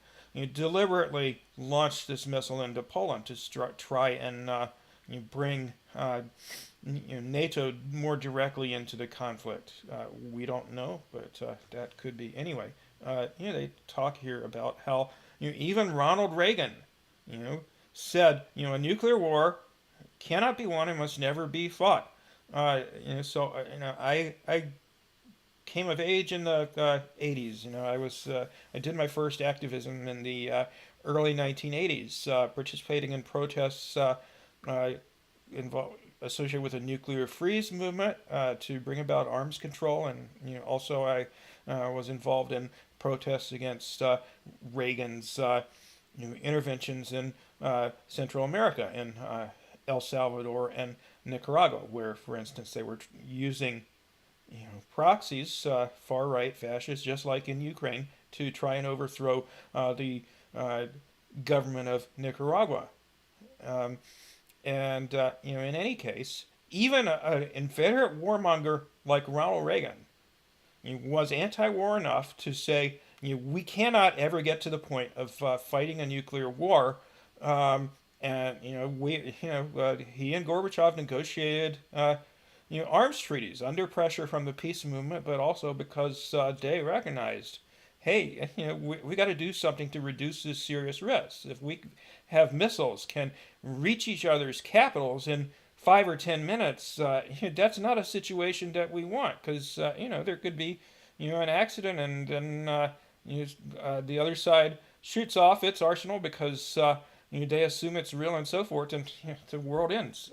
deliberately launched this missile into Poland to try and bring NATO more directly into the conflict. We don't know, but that could be. Anyway, they talk here about how even Ronald Reagan, said a nuclear war cannot be won and must never be fought. I came of age in the 80s. I did my first activism in the early 1980s, participating in protests associated with a nuclear freeze movement to bring about arms control, and also I was involved in protests against Reagan's interventions in Central America, in El Salvador and Nicaragua, where, for instance, they were using proxies, far-right fascists, just like in Ukraine, to try and overthrow the government of Nicaragua. In any case, even an inveterate warmonger like Ronald Reagan was anti-war enough to say, we cannot ever get to the point of fighting a nuclear war. He and Gorbachev negotiated arms treaties under pressure from the peace movement, but also because they recognized, hey, we got to do something to reduce this serious risk. If we have missiles can reach each other's capitals in 5 or 10 minutes, that's not a situation that we want, because there could be an accident, and then the other side shoots off its arsenal because they assume it's real and so forth, and the world ends.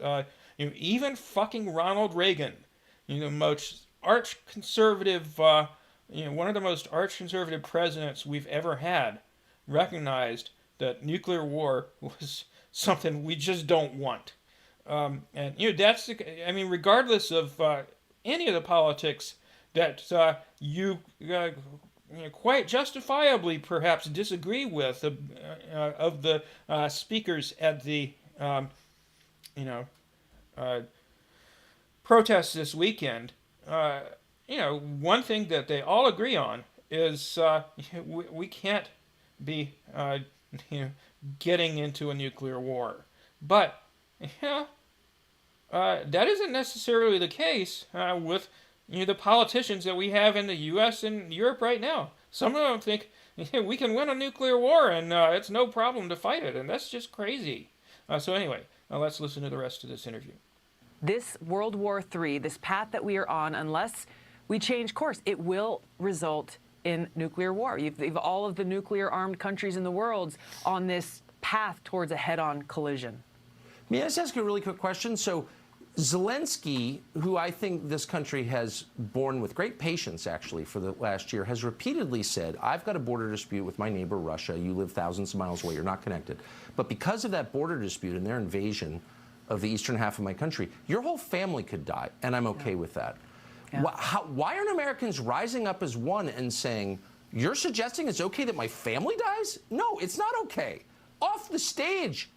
Even fucking Ronald Reagan, most arch-conservative, one of the most arch-conservative presidents we've ever had, recognized that nuclear war was something we just don't want. That's regardless of any of the politics that you quite justifiably perhaps disagree with of the speakers at the protests this weekend. One thing that they all agree on is we can't be getting into a nuclear war. But that isn't necessarily the case with the politicians that we have in the U.S. and Europe right now. Some of them think we can win a nuclear war and it's no problem to fight it, and that's just crazy. So anyway, let's listen to the rest of this interview. This World War III, this path that we are on, unless we change course, it will result in nuclear war. You've all of the nuclear-armed countries in the world on this path towards a head-on collision. May I just ask you a really quick question? So Zelensky, who I think this country has borne with great patience, actually, for the last year, has repeatedly said, I've got a border dispute with my neighbor, Russia. You live thousands of miles away. You're not connected. But because of that border dispute and their invasion of the eastern half of my country, your whole family could die, and I'm okay with that. Yeah. Why aren't Americans rising up as one and saying, you're suggesting it's okay that my family dies? No, it's not okay. Off the stage.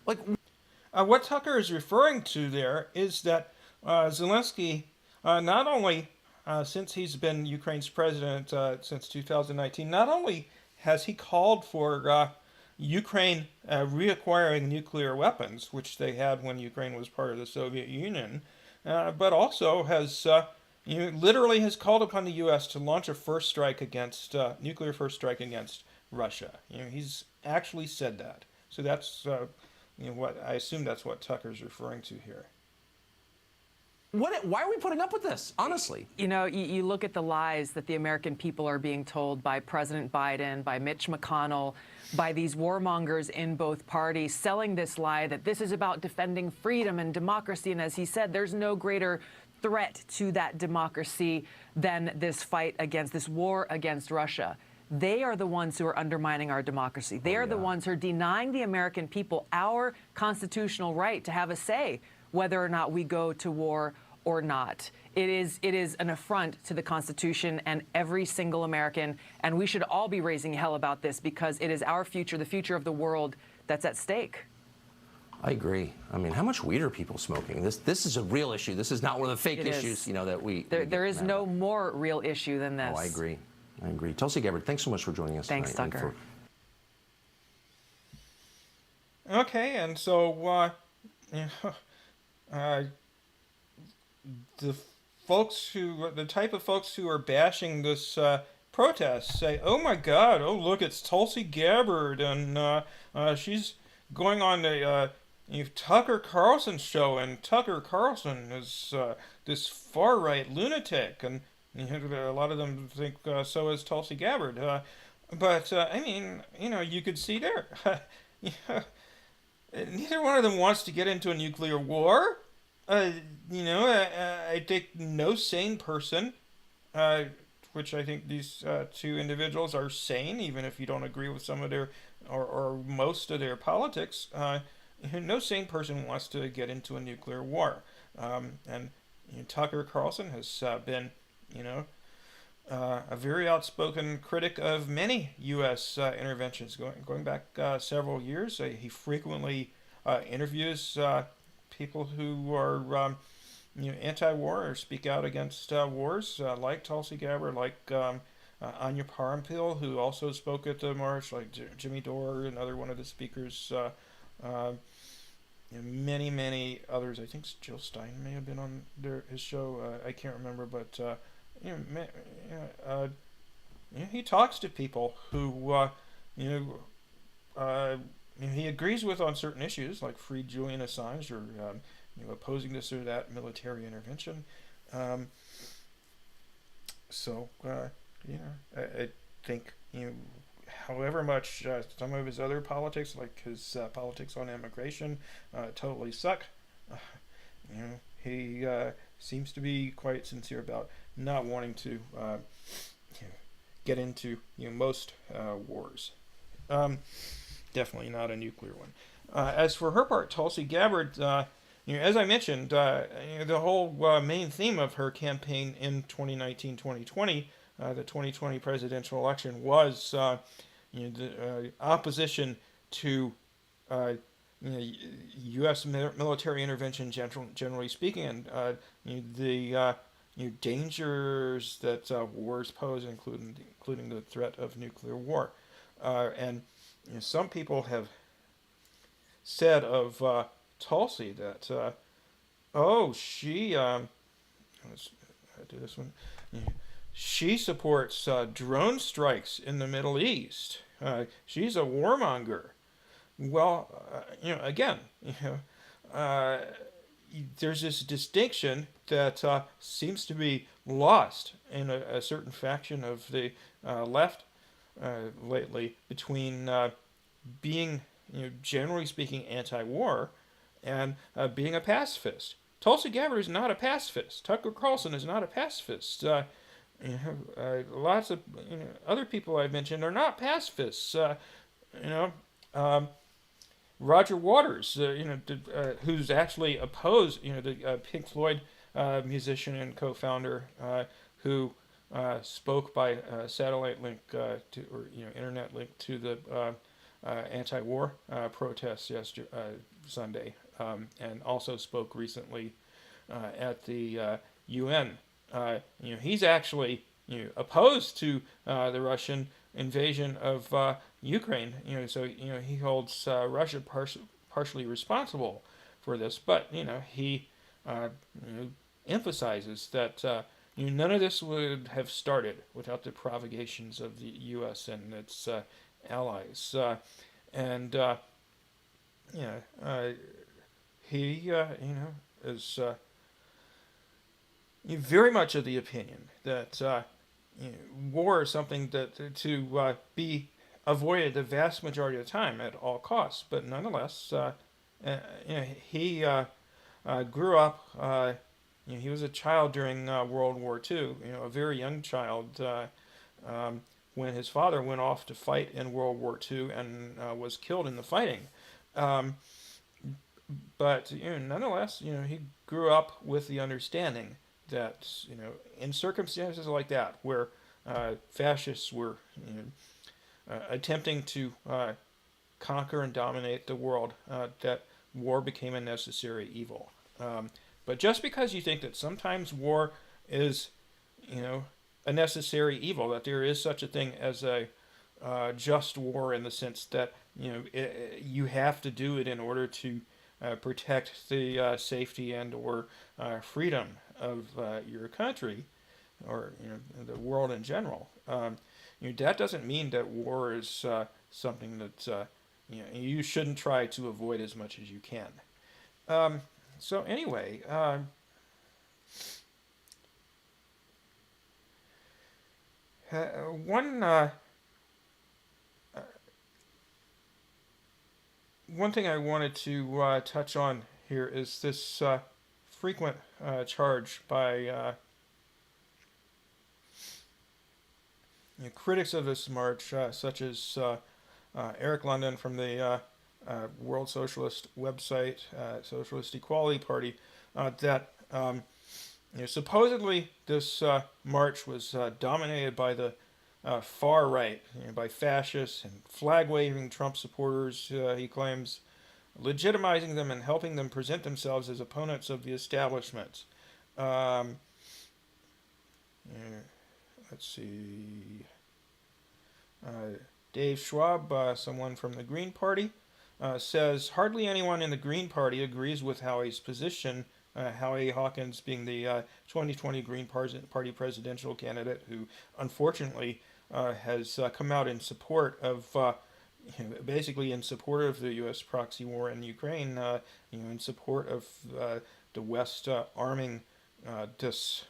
What Tucker is referring to there is that Zelensky, not only since he's been Ukraine's president since 2019, not only has he called for Ukraine reacquiring nuclear weapons, which they had when Ukraine was part of the Soviet Union, but also has literally has called upon the U.S. to launch a first strike against nuclear first strike against Russia. He's actually said that. So that's what I assume that's what Tucker's referring to here. Why are we putting up with this, honestly? You look at the lies that the American people are being told by President Biden, by Mitch McConnell, by these warmongers in both parties, selling this lie that this is about defending freedom and democracy. And as he said, there's no greater threat to that democracy than this fight against, this war against Russia. They are the ones who are undermining our democracy. They are the ones who are denying the American people our constitutional right to have a say whether or not we go to war or not. It is an affront to the Constitution and every single American, and we should all be raising hell about this because it is our future, the future of the world, that's at stake. I agree. I mean, how much weed are people smoking? This is a real issue. This is not one of the fake It is. issues, you know, that we. There is no more real issue than this. Oh, I agree. I agree. Tulsi Gabbard, thanks so much for joining us Thanks, tonight. Tucker. Okay, and so the type of folks who are bashing this protest say, "Oh my God! Oh look, it's Tulsi Gabbard, and she's going on the Tucker Carlson show, and Tucker Carlson is this far right lunatic, and a lot of them think so is Tulsi Gabbard." But I mean, you could see there. Neither one of them wants to get into a nuclear war. I think no sane person, which I think these two individuals are sane, even if you don't agree with some of their or most of their politics. No sane person wants to get into a nuclear war. And Tucker Carlson has been, a very outspoken critic of many U.S. interventions going back several years. He frequently interviews people who are anti-war or speak out against wars, like Tulsi Gabbard, like Anya Parampil, who also spoke at the march, like Jimmy Dore, another one of the speakers. Many others. I think Jill Stein may have been on his show. I can't remember, but he talks to people who he agrees with on certain issues, like free Julian Assange or opposing this or that military intervention. I think however much some of his other politics, like his politics on immigration, totally suck. He seems to be quite sincere about not wanting to get into most wars. Definitely not a nuclear one. As for her part, Tulsi Gabbard, as I mentioned, the whole main theme of her campaign in 2019-2020, the 2020 presidential election, was the opposition to U.S. military intervention, generally speaking, and the dangers that wars pose, including the threat of nuclear war. And some people have said of Tulsi that, she, let's do this one. She supports drone strikes in the Middle East. She's a warmonger. Well, again, there's this distinction that seems to be lost in a certain faction of the left lately between being, generally speaking, anti-war and being a pacifist. Tulsi Gabbard is not a pacifist. Tucker Carlson is not a pacifist. Lots of other people I've mentioned are not pacifists. Roger Waters, who's actually opposed, the Pink Floyd musician and co-founder, who spoke by satellite link internet link to the anti-war protests Sunday, and also spoke recently at the UN. He's actually opposed to the Russian invasion of Ukraine. So he holds Russia partially responsible for this, but he emphasizes that none of this would have started without the provocations of the U.S. and its allies, and he is very much of the opinion that war is something that to be avoided the vast majority of the time at all costs. But nonetheless, he grew up. He was a child during World War II. A very young child when his father went off to fight in World War II and was killed in the fighting. but nonetheless, he grew up with the understanding that in circumstances like that, where fascists were attempting to conquer and dominate the world, that war became a necessary evil. But just because you think that sometimes war is, a necessary evil, that there is such a thing as a just war in the sense that you have to do it in order to protect the safety and or freedom of your country, or the world in general. That doesn't mean that war is something that you shouldn't try to avoid as much as you can. So anyway, one thing I wanted to touch on here is this frequent charge by critics of this march, such as Eric London from the World Socialist website, Socialist Equality Party, that supposedly this march was dominated by the far right, by fascists and flag-waving Trump supporters, he claims, legitimizing them and helping them present themselves as opponents of the establishment. Let's see. Dave Schwab, someone from the Green Party, says, hardly anyone in the Green Party agrees with Howie's position. Howie Hawkins being the 2020 Green Party presidential candidate, who unfortunately has come out in support of, basically in support of the U.S. proxy war in Ukraine, in support of the West arming this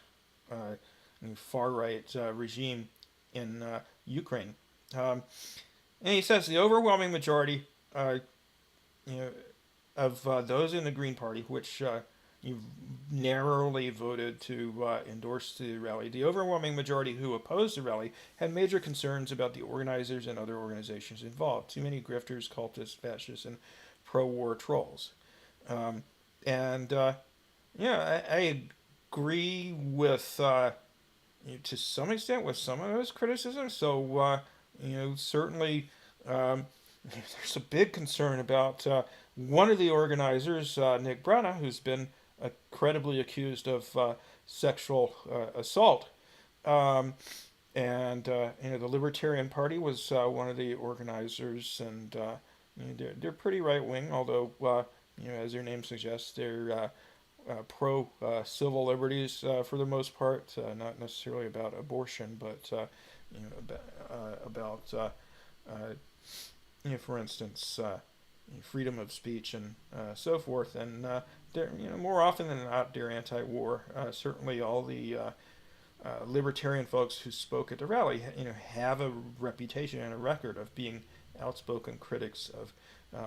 far-right regime in Ukraine. And he says the overwhelming majority, of those in the Green Party, which you've narrowly voted to endorse the rally, the overwhelming majority who opposed the rally had major concerns about the organizers and other organizations involved. Too many grifters, cultists, fascists, and pro-war trolls. I agree with, to some extent, with some of those criticisms. So, certainly there's a big concern about one of the organizers, Nick Brana, who's been credibly accused of sexual assault. The Libertarian Party was one of the organizers, and they're pretty right-wing, although, as their name suggests, they're pro-civil liberties for the most part, not necessarily about abortion, but about for instance, freedom of speech and so forth. And they're, more often than not, they're anti-war. Certainly, all the libertarian folks who spoke at the rally, have a reputation and a record of being outspoken critics of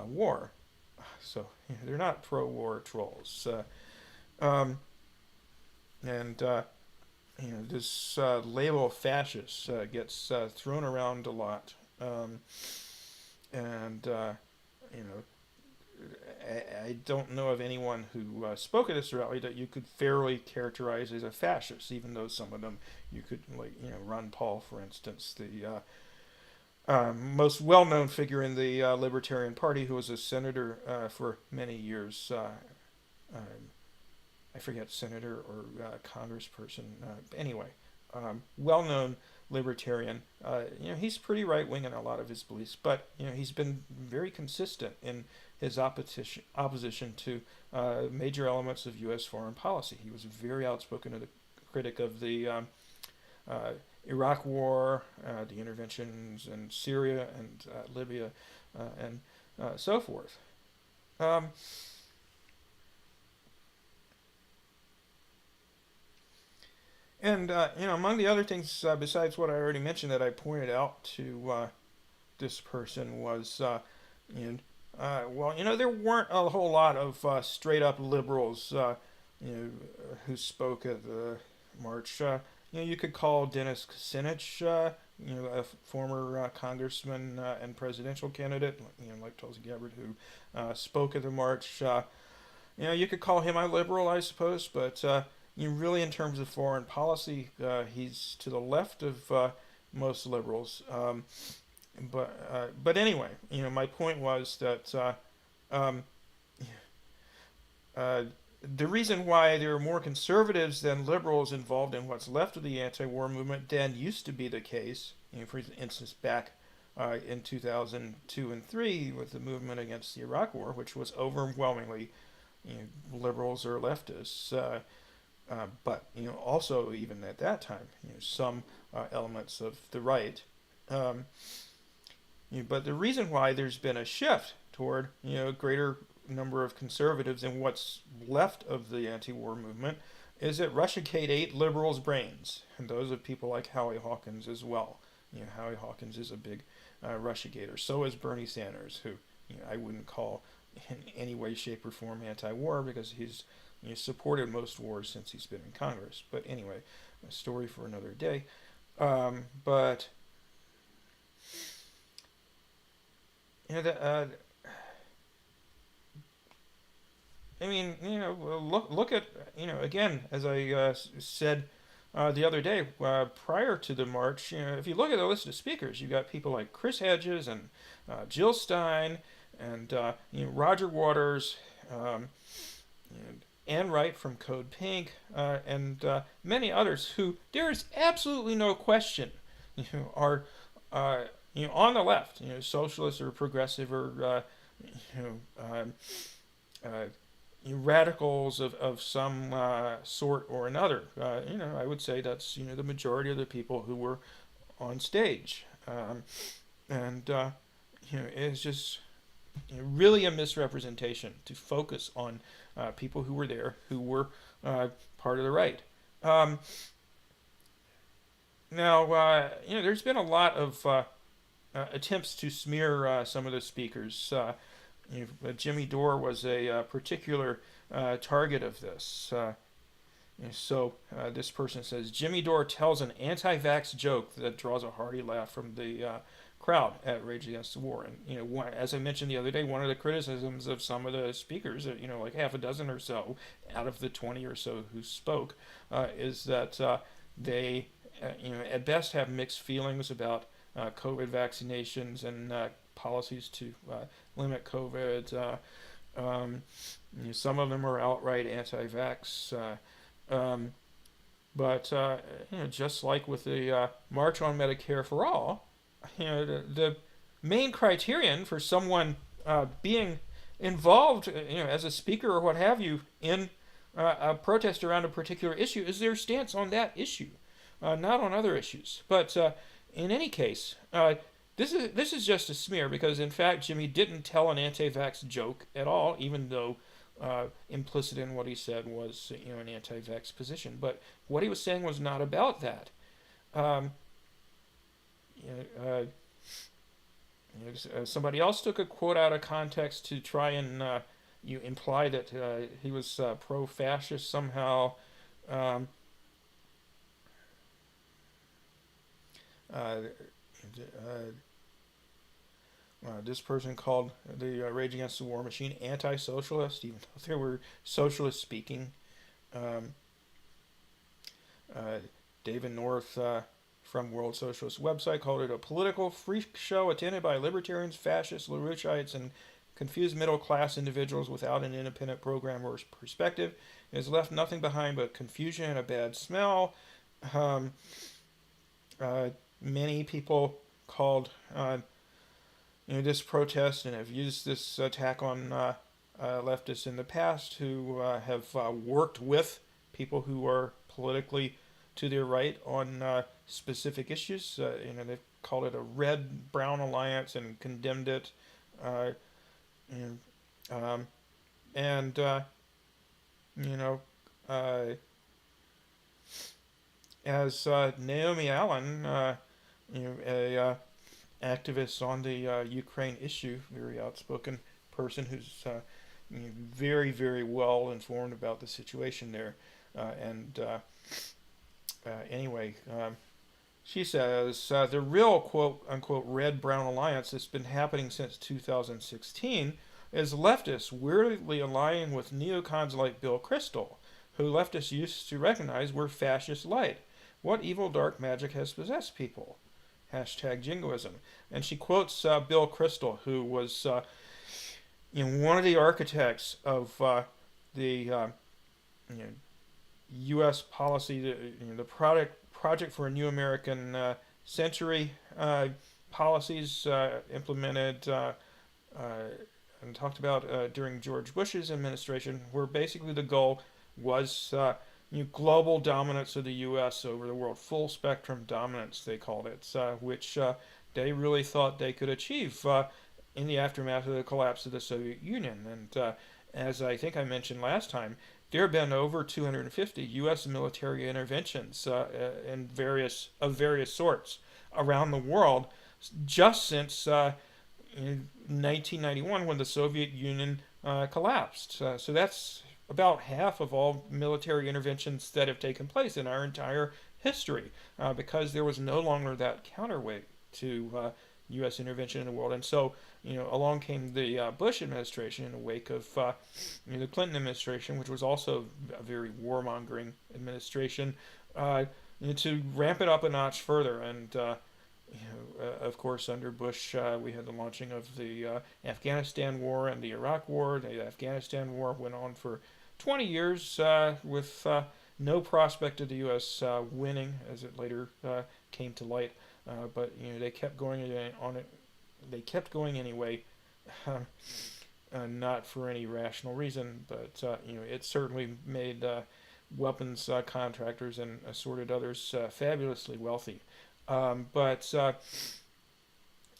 war. So they're not pro-war trolls. This label fascist gets thrown around a lot. I don't know of anyone who spoke at this rally that you could fairly characterize as a fascist, even though some of them you could, Ron Paul, for instance, the most well-known figure in the Libertarian Party, who was a senator for many years. I forget, senator or congressperson. Anyway, well-known libertarian. He's pretty right-wing in a lot of his beliefs, but he's been very consistent in his opposition to major elements of U.S. foreign policy. He was very outspoken as a critic of the Iraq War, the interventions in Syria and Libya, and so forth. Among the other things, besides what I already mentioned that I pointed out to this person was, there weren't a whole lot of straight-up liberals, who spoke at the march. You could call Dennis Kucinich a former congressman and presidential candidate, like Tulsi Gabbard, who spoke at the march. You could call him a liberal, I suppose, but really, in terms of foreign policy, he's to the left of most liberals. But anyway, my point was that the reason why there are more conservatives than liberals involved in what's left of the anti-war movement than used to be the case, for instance, back in 2002 and 3 with the movement against the Iraq War, which was overwhelmingly liberals or leftists, but also even at that time, some elements of the right. But the reason why there's been a shift toward a greater number of conservatives in what's left of the anti-war movement is that Russiagate ate liberals' brains, and those of people like Howie Hawkins as well. Howie Hawkins is a big Russiagator. So is Bernie Sanders, who I wouldn't call in any way, shape, or form anti-war because he's supported most wars since he's been in Congress. But anyway, a story for another day. But look at, again, as I said the other day, prior to the march, if you look at the list of speakers, you've got people like Chris Hedges and Jill Stein and Roger Waters, Ann Wright from Code Pink, and many others who there is absolutely no question are on the left, socialist or progressive or radicals of some sort or another. I would say that's the majority of the people who were on stage, and it's just really a misrepresentation to focus on people who were there who were part of the right. Now, there's been a lot of attempts to smear some of the speakers. Jimmy Dore was a particular target of this. So this person says, Jimmy Dore tells an anti-vax joke that draws a hearty laugh from the crowd at Rage Against the War. And, as I mentioned the other day, one of the criticisms of some of the speakers, like half a dozen or so out of the 20 or so who spoke, is that they, at best have mixed feelings about COVID vaccinations and policies to limit COVID. Some of them are outright anti-vax. But just like with the March on Medicare for All, the main criterion for someone being involved, as a speaker or what have you, in a protest around a particular issue is their stance on that issue, not on other issues. But in any case, this is just a smear because, in fact, Jimmy didn't tell an anti-vax joke at all, even though implicit in what he said was an anti-vax position. But what he was saying was not about that. Somebody else took a quote out of context to try and imply that he was pro-fascist somehow. This person called the Rage Against the War machine anti-socialist, even though they were socialist speaking. David North from World Socialist website called it a political freak show attended by libertarians, fascists, LaRouchites, and confused middle-class individuals without an independent program or perspective. It has left nothing behind but confusion and a bad smell. Many people called this protest and have used this attack on leftists in the past who have worked with people who are politically to their right on specific issues. They've called it a red-brown alliance and condemned it. As Naomi Allen, a activist on the Ukraine issue, very outspoken person who's very, very well informed about the situation there. Anyway, She says the real quote unquote red-brown alliance that's been happening since 2016 is leftists weirdly aligning with neocons like Bill Kristol, who leftists used to recognize were fascist light. What evil dark magic has possessed people? Hashtag jingoism. And she quotes Bill Kristol, who was one of the architects of the U.S. policy, the project for a new American century policies implemented and talked about during George Bush's administration, where basically the goal was global dominance of the U.S. over the world, full spectrum dominance, they called it, which they really thought they could achieve in the aftermath of the collapse of the Soviet Union. And as I think I mentioned last time, there have been over 250 U.S. military interventions in various sorts around the world just since 1991, when the Soviet Union collapsed. So that's about half of all military interventions that have taken place in our entire history, because there was no longer that counterweight to U.S. intervention in the world. And so, along came the Bush administration in the wake of the Clinton administration, which was also a very warmongering administration, to ramp it up a notch further. And of course, under Bush, we had the launching of the Afghanistan war and the Iraq war. The Afghanistan war went on for 20 years with no prospect of the U.S. Winning, as it later came to light. But they kept going on it. They kept going anyway, not for any rational reason. But it certainly made weapons contractors and assorted others fabulously wealthy. But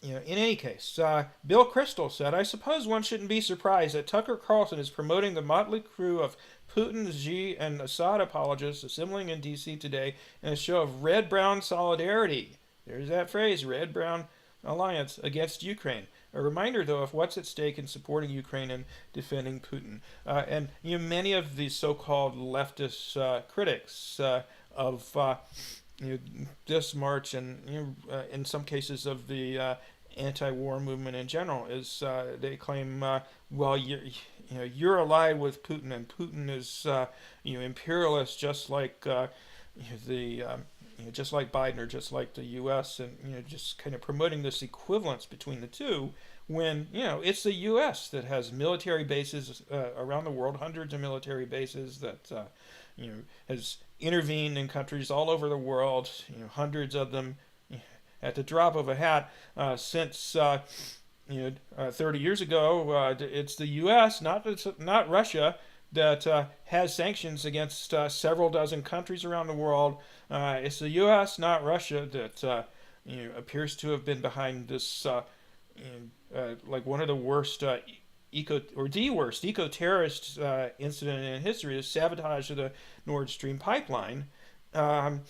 in any case, Bill Kristol said, "I suppose one shouldn't be surprised that Tucker Carlson is promoting the motley crew of Putin, Xi, and Assad apologists assembling in D.C. today in a show of red-brown solidarity." There's that phrase, red-brown alliance against Ukraine. A reminder, though, of what's at stake in supporting Ukraine and defending Putin. And many of the so-called leftist critics of this march, and in some cases of the anti-war movement in general, is they claim, well, you're allied with Putin, and Putin is imperialist, just like just like Biden or just like the U.S., and just kind of promoting this equivalence between the two, when it's the U.S. that has military bases around the world, hundreds of military bases that has intervened in countries all over the world, hundreds of them at the drop of a hat since 30 years ago. It's the U.S., not Russia, that has sanctions against several dozen countries around the world. It's the U.S., not Russia, that appears to have been behind this, like one of the worst the worst eco-terrorist incident in history, is sabotage of the Nord Stream pipeline, and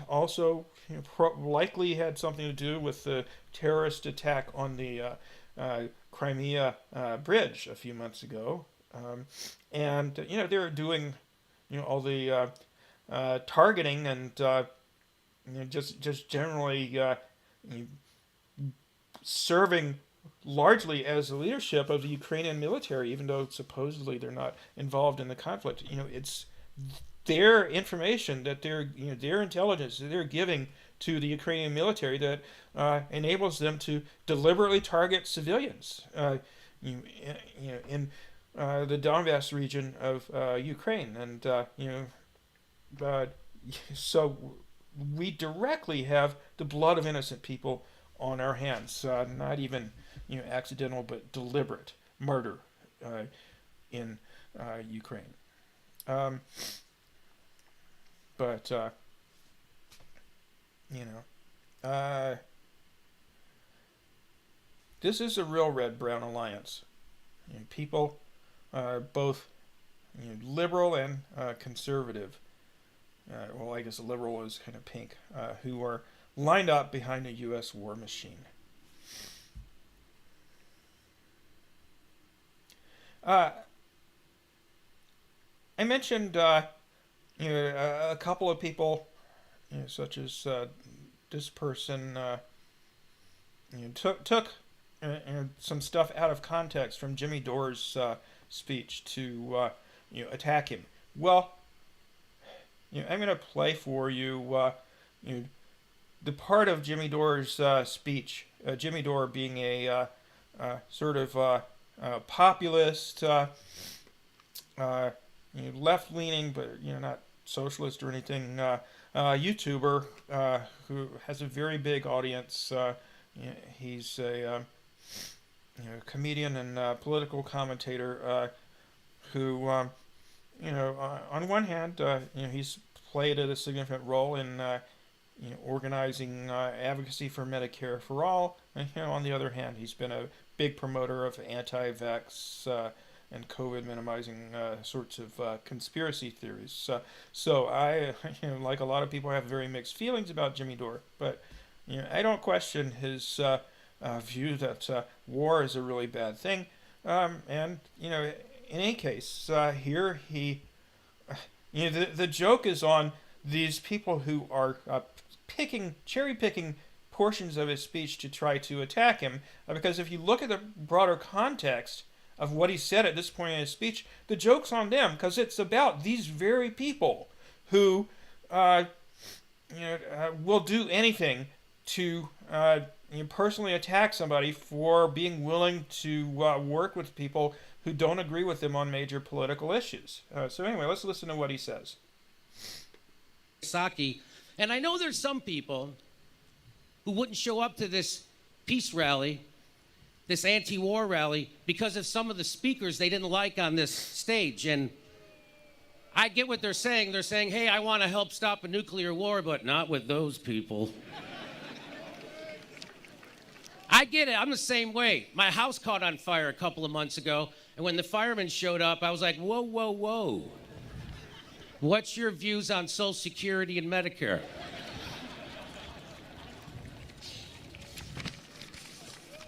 also likely had something to do with the terrorist attack on the Crimea bridge a few months ago, and they're doing all the targeting and just generally serving largely as the leadership of the Ukrainian military, even though supposedly they're not involved in the conflict. It's their information that their intelligence that they're giving to the Ukrainian military that enables them to deliberately target civilians in the Donbass region of Ukraine. And so we directly have the blood of innocent people on our hands, not even accidental but deliberate murder in Ukraine. This is a real red-brown alliance. People are both liberal and conservative. Well, I guess liberal is kind of pink, who are lined up behind a U.S. war machine. I mentioned a couple of people such as this person took some stuff out of context from Jimmy Dore's speech to attack him. Well, I'm going to play for you, the part of Jimmy Dore's speech. Jimmy Dore being a sort of populist, left-leaning, but not socialist or anything, YouTuber who has a very big audience. He's a comedian and political commentator who, on one hand, he's played a significant role in organizing advocacy for Medicare for all, and on the other hand, he's been a big promoter of anti-vax and COVID minimizing sorts of conspiracy theories. So I, like a lot of people, have very mixed feelings about Jimmy Dore, but I don't question his view that war is a really bad thing. And in any case, here he, the joke is on these people who are cherry picking portions of his speech to try to attack him, because if you look at the broader context of what he said at this point in his speech, the joke's on them, because it's about these very people who will do anything to personally attack somebody for being willing to work with people who don't agree with them on major political issues. So anyway, let's listen to what he says. Saki, and I know there's some people who wouldn't show up to this peace rally, this anti-war rally, because of some of the speakers they didn't like on this stage. And I get what they're saying. They're saying, hey, I want to help stop a nuclear war, but not with those people. I get it. I'm the same way. My house caught on fire a couple of months ago, and when the firemen showed up, I was like, whoa, whoa, whoa. What's your views on Social Security and Medicare?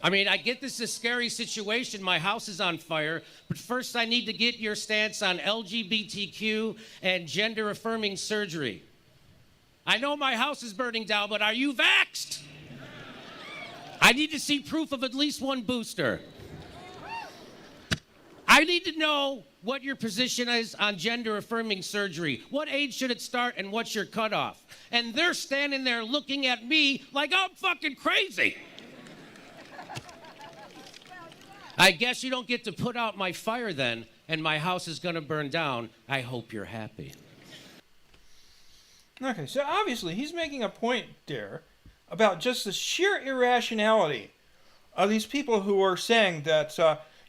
I mean, I get this is a scary situation. My house is on fire, but first I need to get your stance on LGBTQ and gender-affirming surgery. I know my house is burning down, but are you vaxxed? I need to see proof of at least one booster. I need to know what your position is on gender-affirming surgery. What age should it start and what's your cutoff? And they're standing there looking at me like I'm fucking crazy. I guess you don't get to put out my fire then, and my house is gonna burn down. I hope you're happy. Okay, so obviously he's making a point there about just the sheer irrationality of these people who are saying that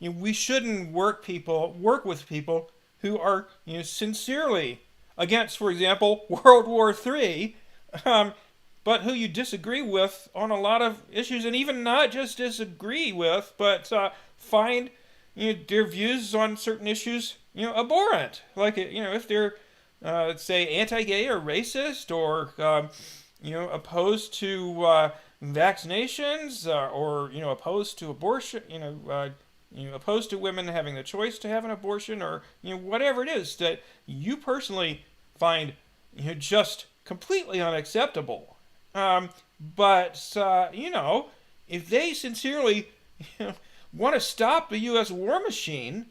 we shouldn't work with people who are sincerely against, for example, World War III, but who you disagree with on a lot of issues, and even not just disagree with, but find their views on certain issues abhorrent. Like if they're let's say anti-gay or racist or opposed to vaccinations or opposed to abortion, opposed to women having the choice to have an abortion, or whatever it is that you personally find just completely unacceptable. But if they sincerely want to stop the U.S. war machine,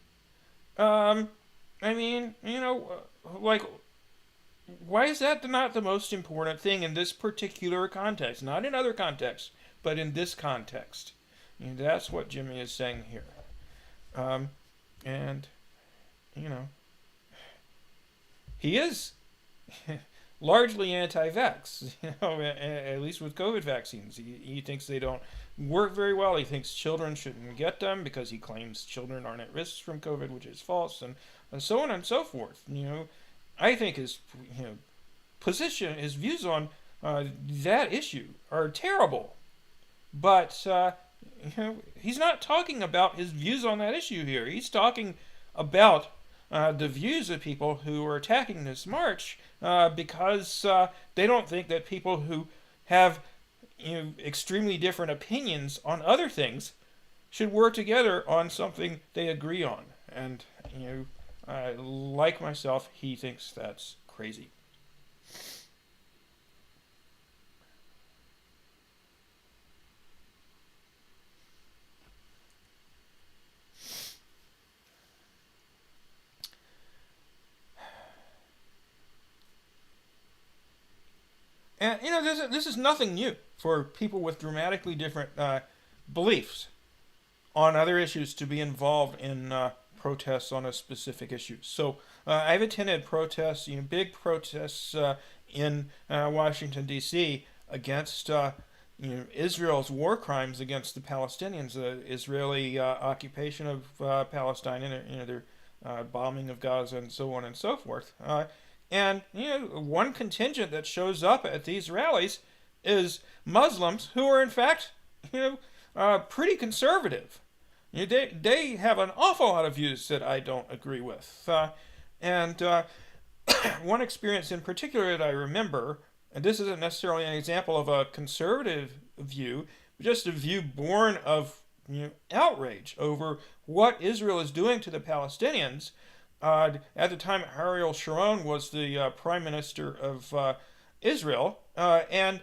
like, why is that not the most important thing in this particular context? Not in other contexts, but in this context. That's what Jimmy is saying here. He is largely anti-vax, at least with COVID vaccines. He thinks they don't work very well. He thinks children shouldn't get them because he claims children aren't at risk from COVID, which is false, and so on and so forth. I think his position, his views on that issue are terrible. But he's not talking about his views on that issue here. He's talking about the views of people who are attacking this march because they don't think that people who have extremely different opinions on other things should work together on something they agree on. And like myself, he thinks that's crazy. And this is nothing new for people with dramatically different beliefs on other issues to be involved in protests on a specific issue. So I've attended protests, big protests in Washington D.C. against Israel's war crimes against the Palestinians, the Israeli occupation of Palestine, and their bombing of Gaza, and so on and so forth. And one contingent that shows up at these rallies is Muslims who are in fact pretty conservative. They have an awful lot of views that I don't agree with. And one experience in particular that I remember, and this isn't necessarily an example of a conservative view, but just a view born of outrage over what Israel is doing to the Palestinians. At the time, Ariel Sharon was the prime minister of Israel, and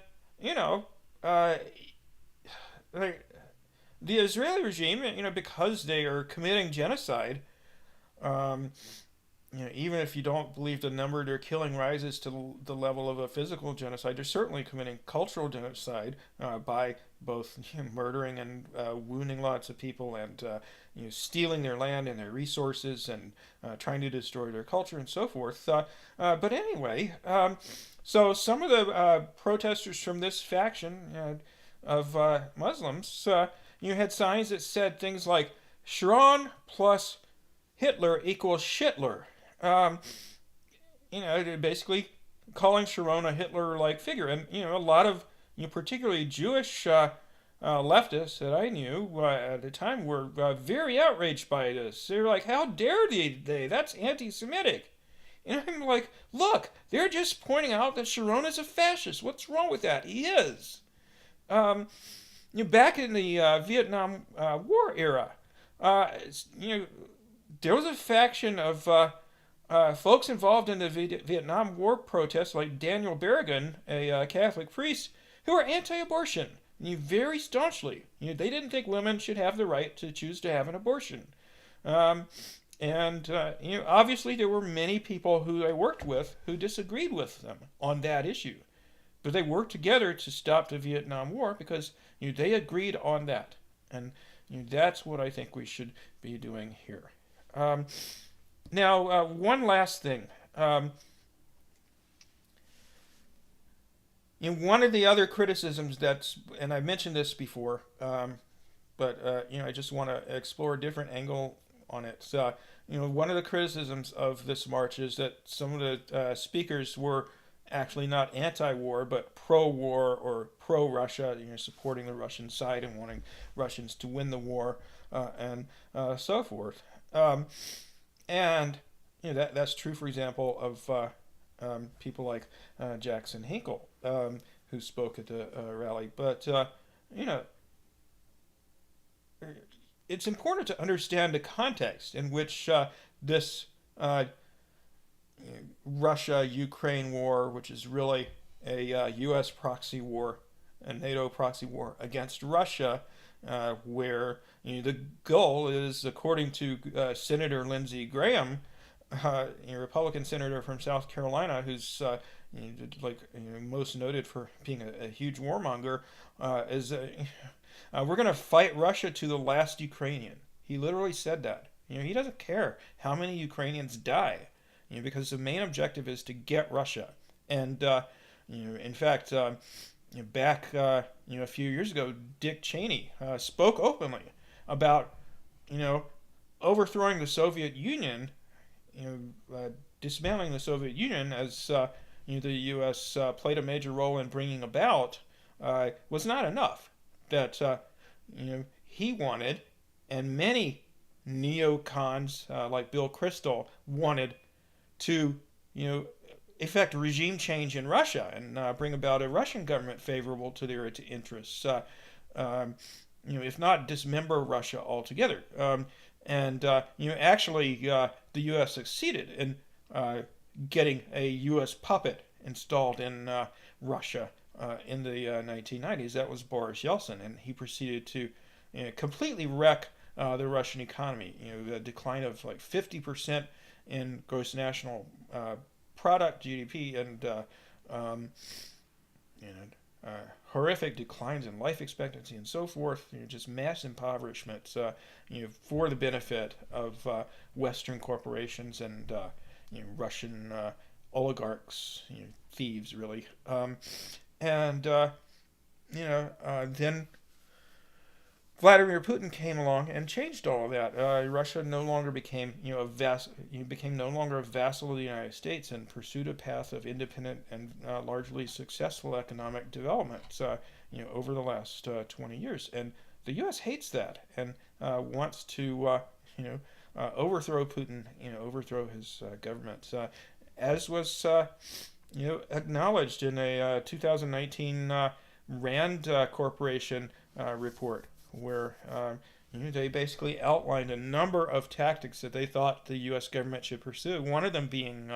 the Israeli regime, because they are committing genocide, even if you don't believe the number they're killing rises to the level of a physical genocide, they're certainly committing cultural genocide by both murdering and wounding lots of people, and stealing their land and their resources, and trying to destroy their culture and so forth. But anyway, so some of the protesters from this faction of Muslims, had signs that said things like "Sharon plus Hitler equals shitler." Basically calling Sharon a Hitler-like figure. And, a lot of, particularly Jewish leftists that I knew at the time were very outraged by this. They were like, how dare they? That's anti-Semitic. And I'm like, look, they're just pointing out that Sharon is a fascist. What's wrong with that? He is. Back in the Vietnam War era, there was a faction of folks involved in the Vietnam War protests, like Daniel Berrigan, a Catholic priest, who were anti-abortion, very staunchly. They didn't think women should have the right to choose to have an abortion. Obviously there were many people who I worked with who disagreed with them on that issue. But they worked together to stop the Vietnam War because they agreed on that. And that's what I think we should be doing here. Now, one last thing. One of the other criticisms and I mentioned this before, but I just want to explore a different angle on it. So, one of the criticisms of this march is that some of the speakers were actually not anti-war, but pro-war or pro-Russia, supporting the Russian side and wanting Russians to win the war, and so forth. And that's true, for example, of people like Jackson Hinkle, who spoke at the rally. But it's important to understand the context in which this Russia-Ukraine war, which is really a U.S. proxy war, a NATO proxy war against Russia, where the goal is, according to Senator Lindsey Graham, a Republican senator from South Carolina, who's most noted for being a huge warmonger, is we're going to fight Russia to the last Ukrainian. He literally said that. He doesn't care how many Ukrainians die, because the main objective is to get Russia. And in fact, back a few years ago, Dick Cheney spoke openly about overthrowing the Soviet Union, dismantling the Soviet Union, as the U.S. played a major role in bringing about, was not enough. That he wanted, and many neocons like Bill Kristol wanted, to effect regime change in Russia and bring about a Russian government favorable to their interests. If not dismember Russia altogether. Actually, the U.S. succeeded in getting a U.S. puppet installed in Russia in the 1990s. That was Boris Yeltsin, and he proceeded to completely wreck the Russian economy. A decline of like 50% in gross national product, GDP, and horrific declines in life expectancy and so forth, just mass impoverishment, for the benefit of Western corporations and Russian oligarchs, thieves really, then Vladimir Putin came along and changed all of that. Russia no longer became, became no longer a vassal of the United States and pursued a path of independent and largely successful economic development, over the last 20 years. And the U.S. hates that and wants to, overthrow Putin, overthrow his government, as was, acknowledged in a 2019 Rand Corporation report, where they basically outlined a number of tactics that they thought the U.S. government should pursue. One of them being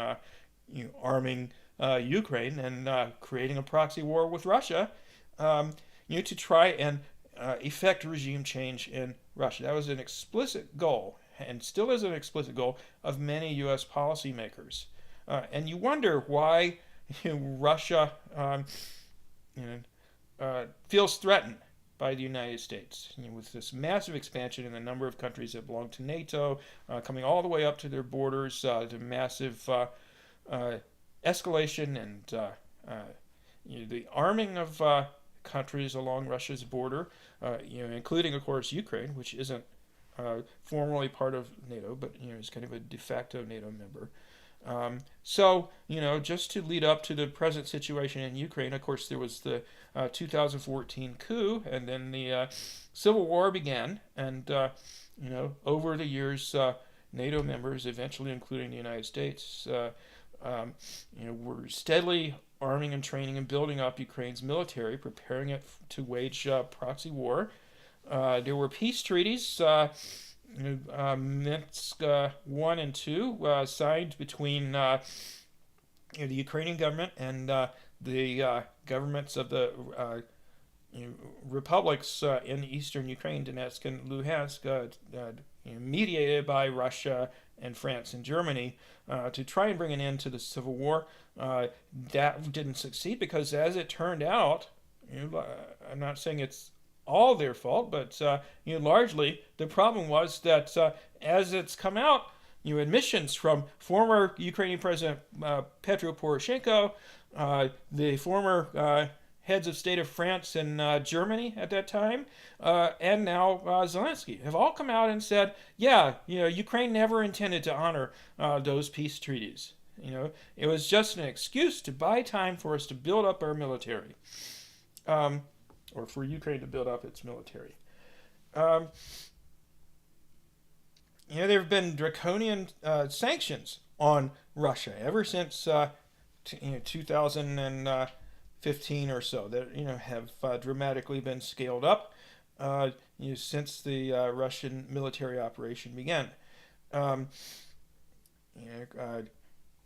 arming Ukraine and creating a proxy war with Russia, to try and effect regime change in Russia. That was an explicit goal, and still is an explicit goal, of many U.S. policymakers. And you wonder why Russia feels threatened by the United States, with this massive expansion in the number of countries that belong to NATO, coming all the way up to their borders, to massive escalation and the arming of countries along Russia's border, including, of course, Ukraine, which isn't formally part of NATO, but is kind of a de facto NATO member. Just to lead up to the present situation in Ukraine, of course, there was the 2014 coup, and then the Civil War began, and, over the years, NATO members, eventually including the United States, were steadily arming and training and building up Ukraine's military, preparing it to wage proxy war. There were peace treaties, Minsk 1 and 2, signed between the Ukrainian government and the governments of the republics in eastern Ukraine, Donetsk and Luhansk, mediated by Russia and France and Germany, to try and bring an end to the civil war. That didn't succeed because, as it turned out, I'm not saying it's all their fault, but largely the problem was that as it's come out, admissions from former Ukrainian President Petro Poroshenko, the former heads of state of France and Germany at that time, and now Zelensky, have all come out and said, Ukraine never intended to honor those peace treaties. It was just an excuse to buy time for us to build up our military. Or for Ukraine to build up its military. There have been draconian sanctions on Russia ever since 2015 or so that have dramatically been scaled up since the Russian military operation began.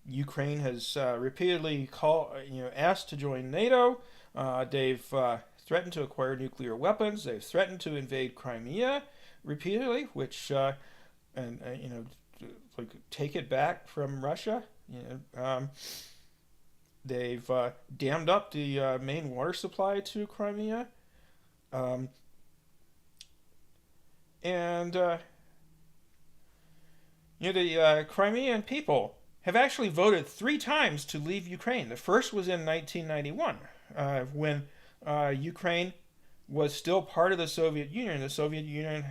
Ukraine has repeatedly asked to join NATO. They've threatened to acquire nuclear weapons. They've threatened to invade Crimea repeatedly, which take it back from Russia. They've dammed up the main water supply to Crimea, the Crimean people have actually voted 3 times to leave Ukraine. The first was in 1991, when Ukraine was still part of the Soviet Union. The Soviet Union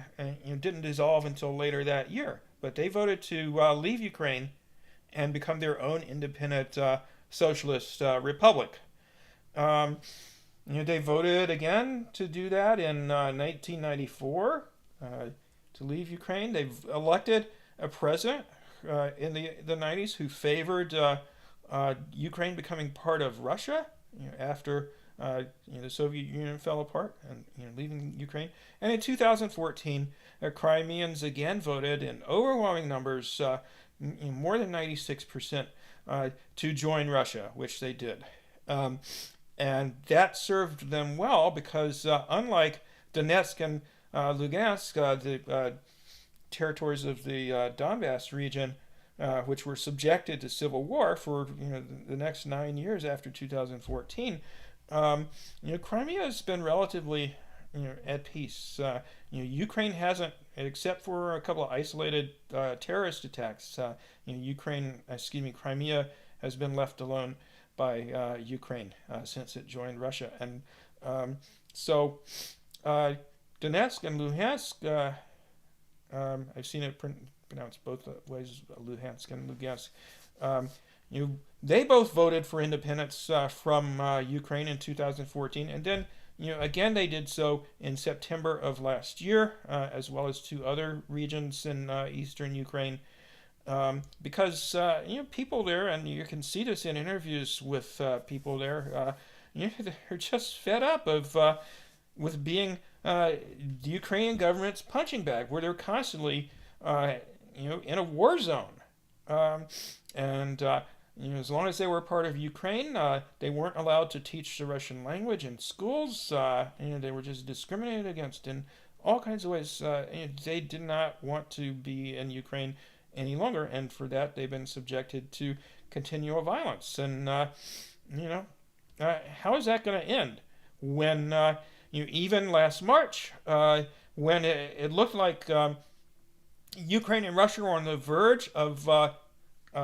didn't dissolve until later that year, but they voted to leave Ukraine and become their own independent socialist republic. They voted again to do that in 1994, to leave Ukraine. They've elected a president in the 90s who favored Ukraine becoming part of Russia after the Soviet Union fell apart and leaving Ukraine. And in 2014, Crimeans again voted in overwhelming numbers, more than 96%, to join Russia, which they did. And that served them well because unlike Donetsk and Lugansk, the territories of the Donbass region, which were subjected to civil war for the next 9 years after 2014, Crimea has been relatively, at peace. Ukraine hasn't, except for a couple of isolated terrorist attacks. Crimea has been left alone by Ukraine since it joined Russia, and so Donetsk and Luhansk. I've seen it pronounced both ways, Luhansk and Lugansk. They both voted for independence from Ukraine in 2014, and then again they did so in September of last year, as well as two other regions in eastern Ukraine, because people there, and you can see this in interviews with people there, they're just fed up of with being the Ukrainian government's punching bag, where they're constantly in a war zone, and as long as they were part of Ukraine, they weren't allowed to teach the Russian language in schools. They were just discriminated against in all kinds of ways. They did not want to be in Ukraine any longer, and for that they've been subjected to continual violence. And how is that going to end when even last March, when it looked like Ukraine and Russia were on the verge of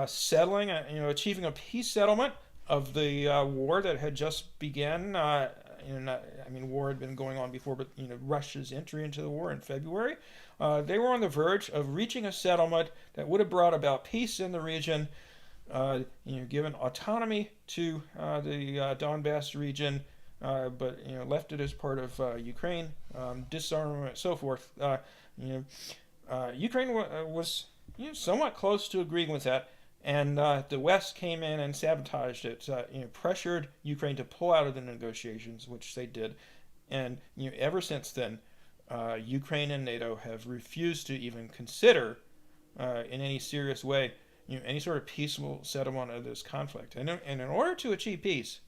settling, achieving a peace settlement of the war that had just begun. War had been going on before, but Russia's entry into the war in February, they were on the verge of reaching a settlement that would have brought about peace in the region, given autonomy to the Donbass region, but left it as part of Ukraine, disarmament, so forth. Ukraine was somewhat close to agreeing with that. And the West came in and sabotaged it, pressured Ukraine to pull out of the negotiations, which they did. And ever since then, Ukraine and NATO have refused to even consider, in any serious way, any sort of peaceful settlement of this conflict. And in order to achieve peace,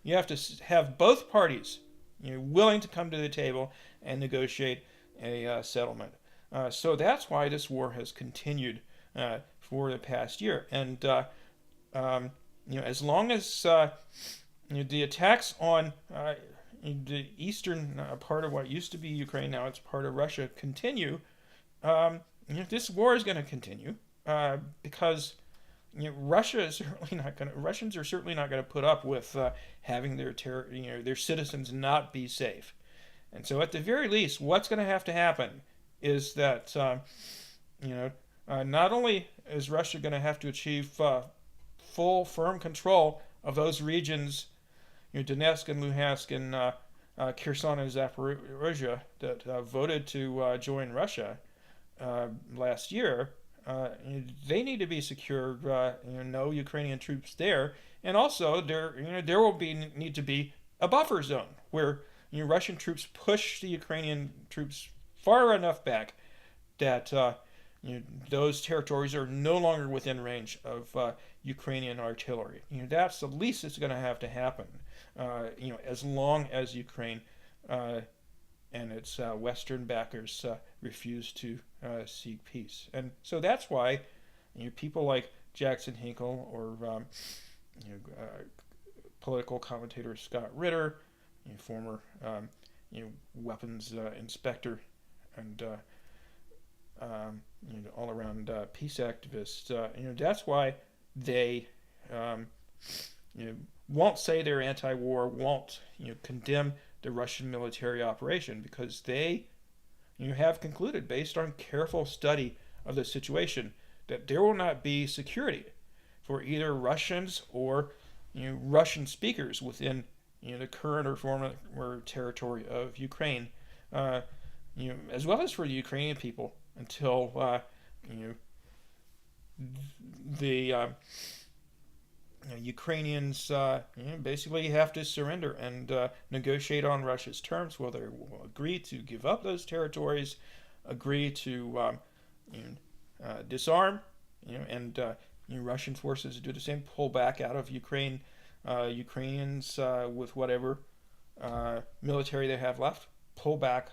you have to have both parties, willing to come to the table and negotiate a settlement. So that's why this war has continued for the past year, and as long as the attacks on the eastern part of what used to be Ukraine, now it's part of Russia, continue, this war is going to continue because Russians are certainly not going to put up with having their citizens not be safe, and so at the very least, what's going to have to happen is that not only is Russia going to have to achieve full, firm control of those regions, Donetsk and Luhansk and Kherson and Zaporizhia, that voted to join Russia last year, they need to be secured. No Ukrainian troops there, and also there will need to be a buffer zone where Russian troops push the Ukrainian troops far enough back that those territories are no longer within range of Ukrainian artillery. That's the least that's going to have to happen. As long as Ukraine and its Western backers refuse to seek peace, and so that's why people like Jackson Hinkle or political commentator Scott Ritter, former weapons inspector, and all around peace activists. That's why they won't say they're anti-war, won't condemn the Russian military operation, because they have concluded, based on careful study of the situation, that there will not be security for either Russians or Russian speakers within the current or former territory of Ukraine, as well as for the Ukrainian people, until the Ukrainians basically have to surrender and negotiate on Russia's terms, whether they will agree to give up those territories, agree to disarm, and Russian forces do the same, pull back out of Ukraine, Ukrainians with whatever military they have left, pull back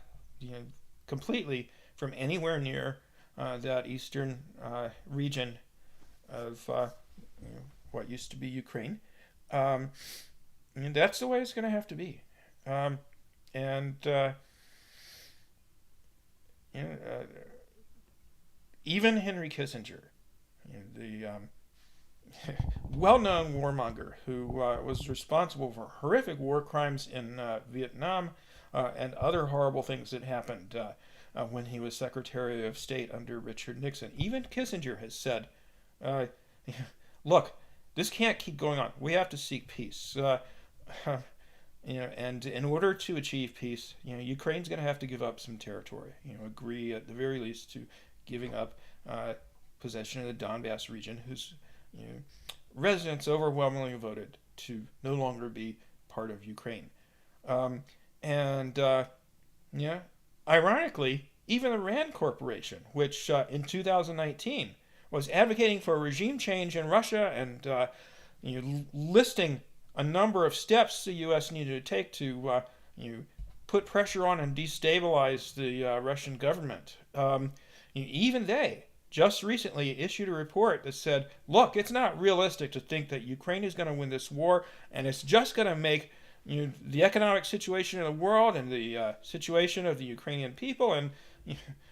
completely from anywhere near that eastern region of what used to be Ukraine, I mean, that's the way it's going to have to be. And even Henry Kissinger, the well-known warmonger who was responsible for horrific war crimes in Vietnam and other horrible things that happened when he was Secretary of State under Richard Nixon. Even Kissinger has said, look, this can't keep going on. We have to seek peace. And in order to achieve peace, Ukraine's going to have to give up some territory. Agree at the very least to giving up possession of the Donbass region, whose residents overwhelmingly voted to no longer be part of Ukraine. Ironically, even the Rand Corporation, which in 2019 was advocating for a regime change in Russia and listing a number of steps the U.S. needed to take to put pressure on and destabilize the Russian government. Even they just recently issued a report that said, look, it's not realistic to think that Ukraine is going to win this war, and it's just going to make the economic situation in the world and the situation of the Ukrainian people and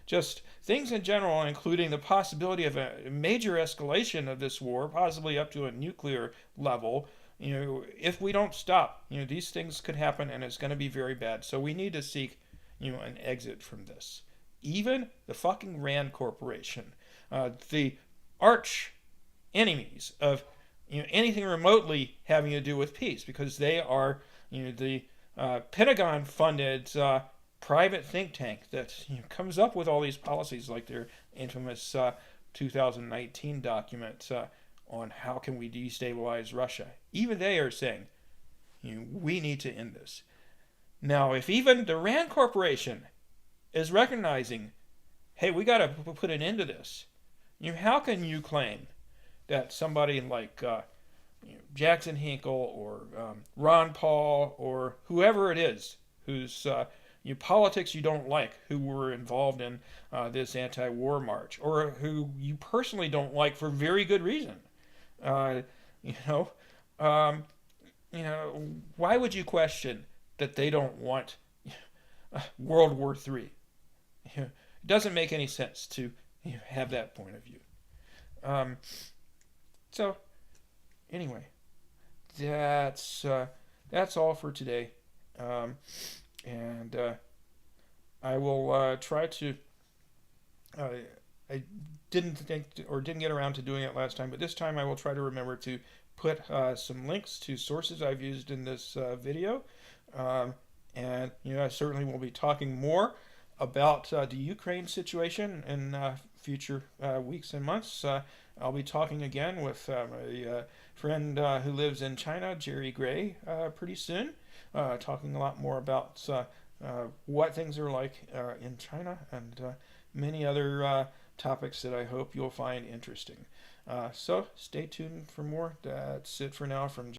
just things in general, including the possibility of a major escalation of this war, possibly up to a nuclear level. If we don't stop, these things could happen, and it's going to be very bad. So we need to seek, an exit from this. Even the fucking Rand Corporation, the arch enemies of anything remotely having to do with peace, because they are the Pentagon-funded private think tank that comes up with all these policies, like their infamous 2019 document on how can we destabilize Russia. Even they are saying, we need to end this. Now, if even the Rand Corporation is recognizing, hey, we got to put an end to this, how can you claim that somebody like Jackson Hinkle or Ron Paul or whoever it is whose politics you don't like, who were involved in this anti-war march, or who you personally don't like for very good reason, why would you question that they don't want World War III? It doesn't make any sense to have that point of view. So, anyway, that's all for today, and I will try to. I didn't get around to doing it last time, but this time I will try to remember to put some links to sources I've used in this video, and I certainly will be talking more about the Ukraine situation in future weeks and months. I'll be talking again with a friend who lives in China, Jerry Gray, pretty soon, talking a lot more about what things are like in China and many other topics that I hope you'll find interesting. So stay tuned for more. That's it for now from